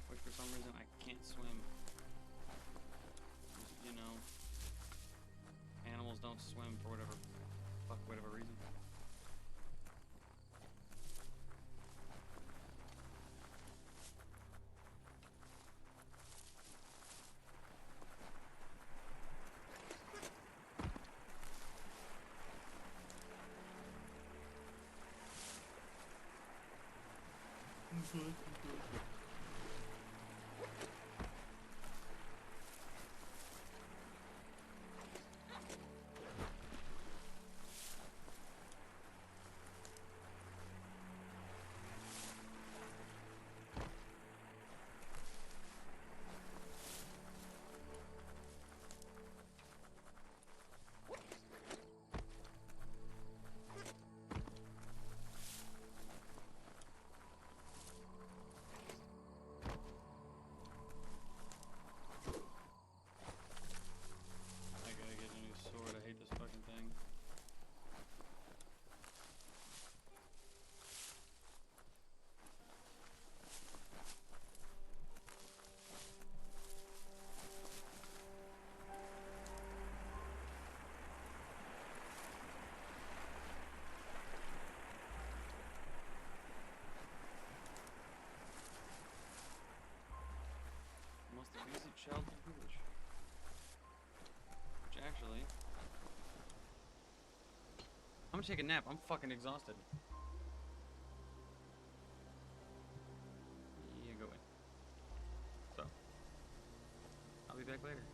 Which for some reason I can't swim. You know, animals don't swim for whatever reason. I gotta get a new sword. I hate this fucking thing. Must have visited Shelter Village. Which actually, I'm gonna take a nap. I'm fucking exhausted. Yeah, go away. So, I'll be back later.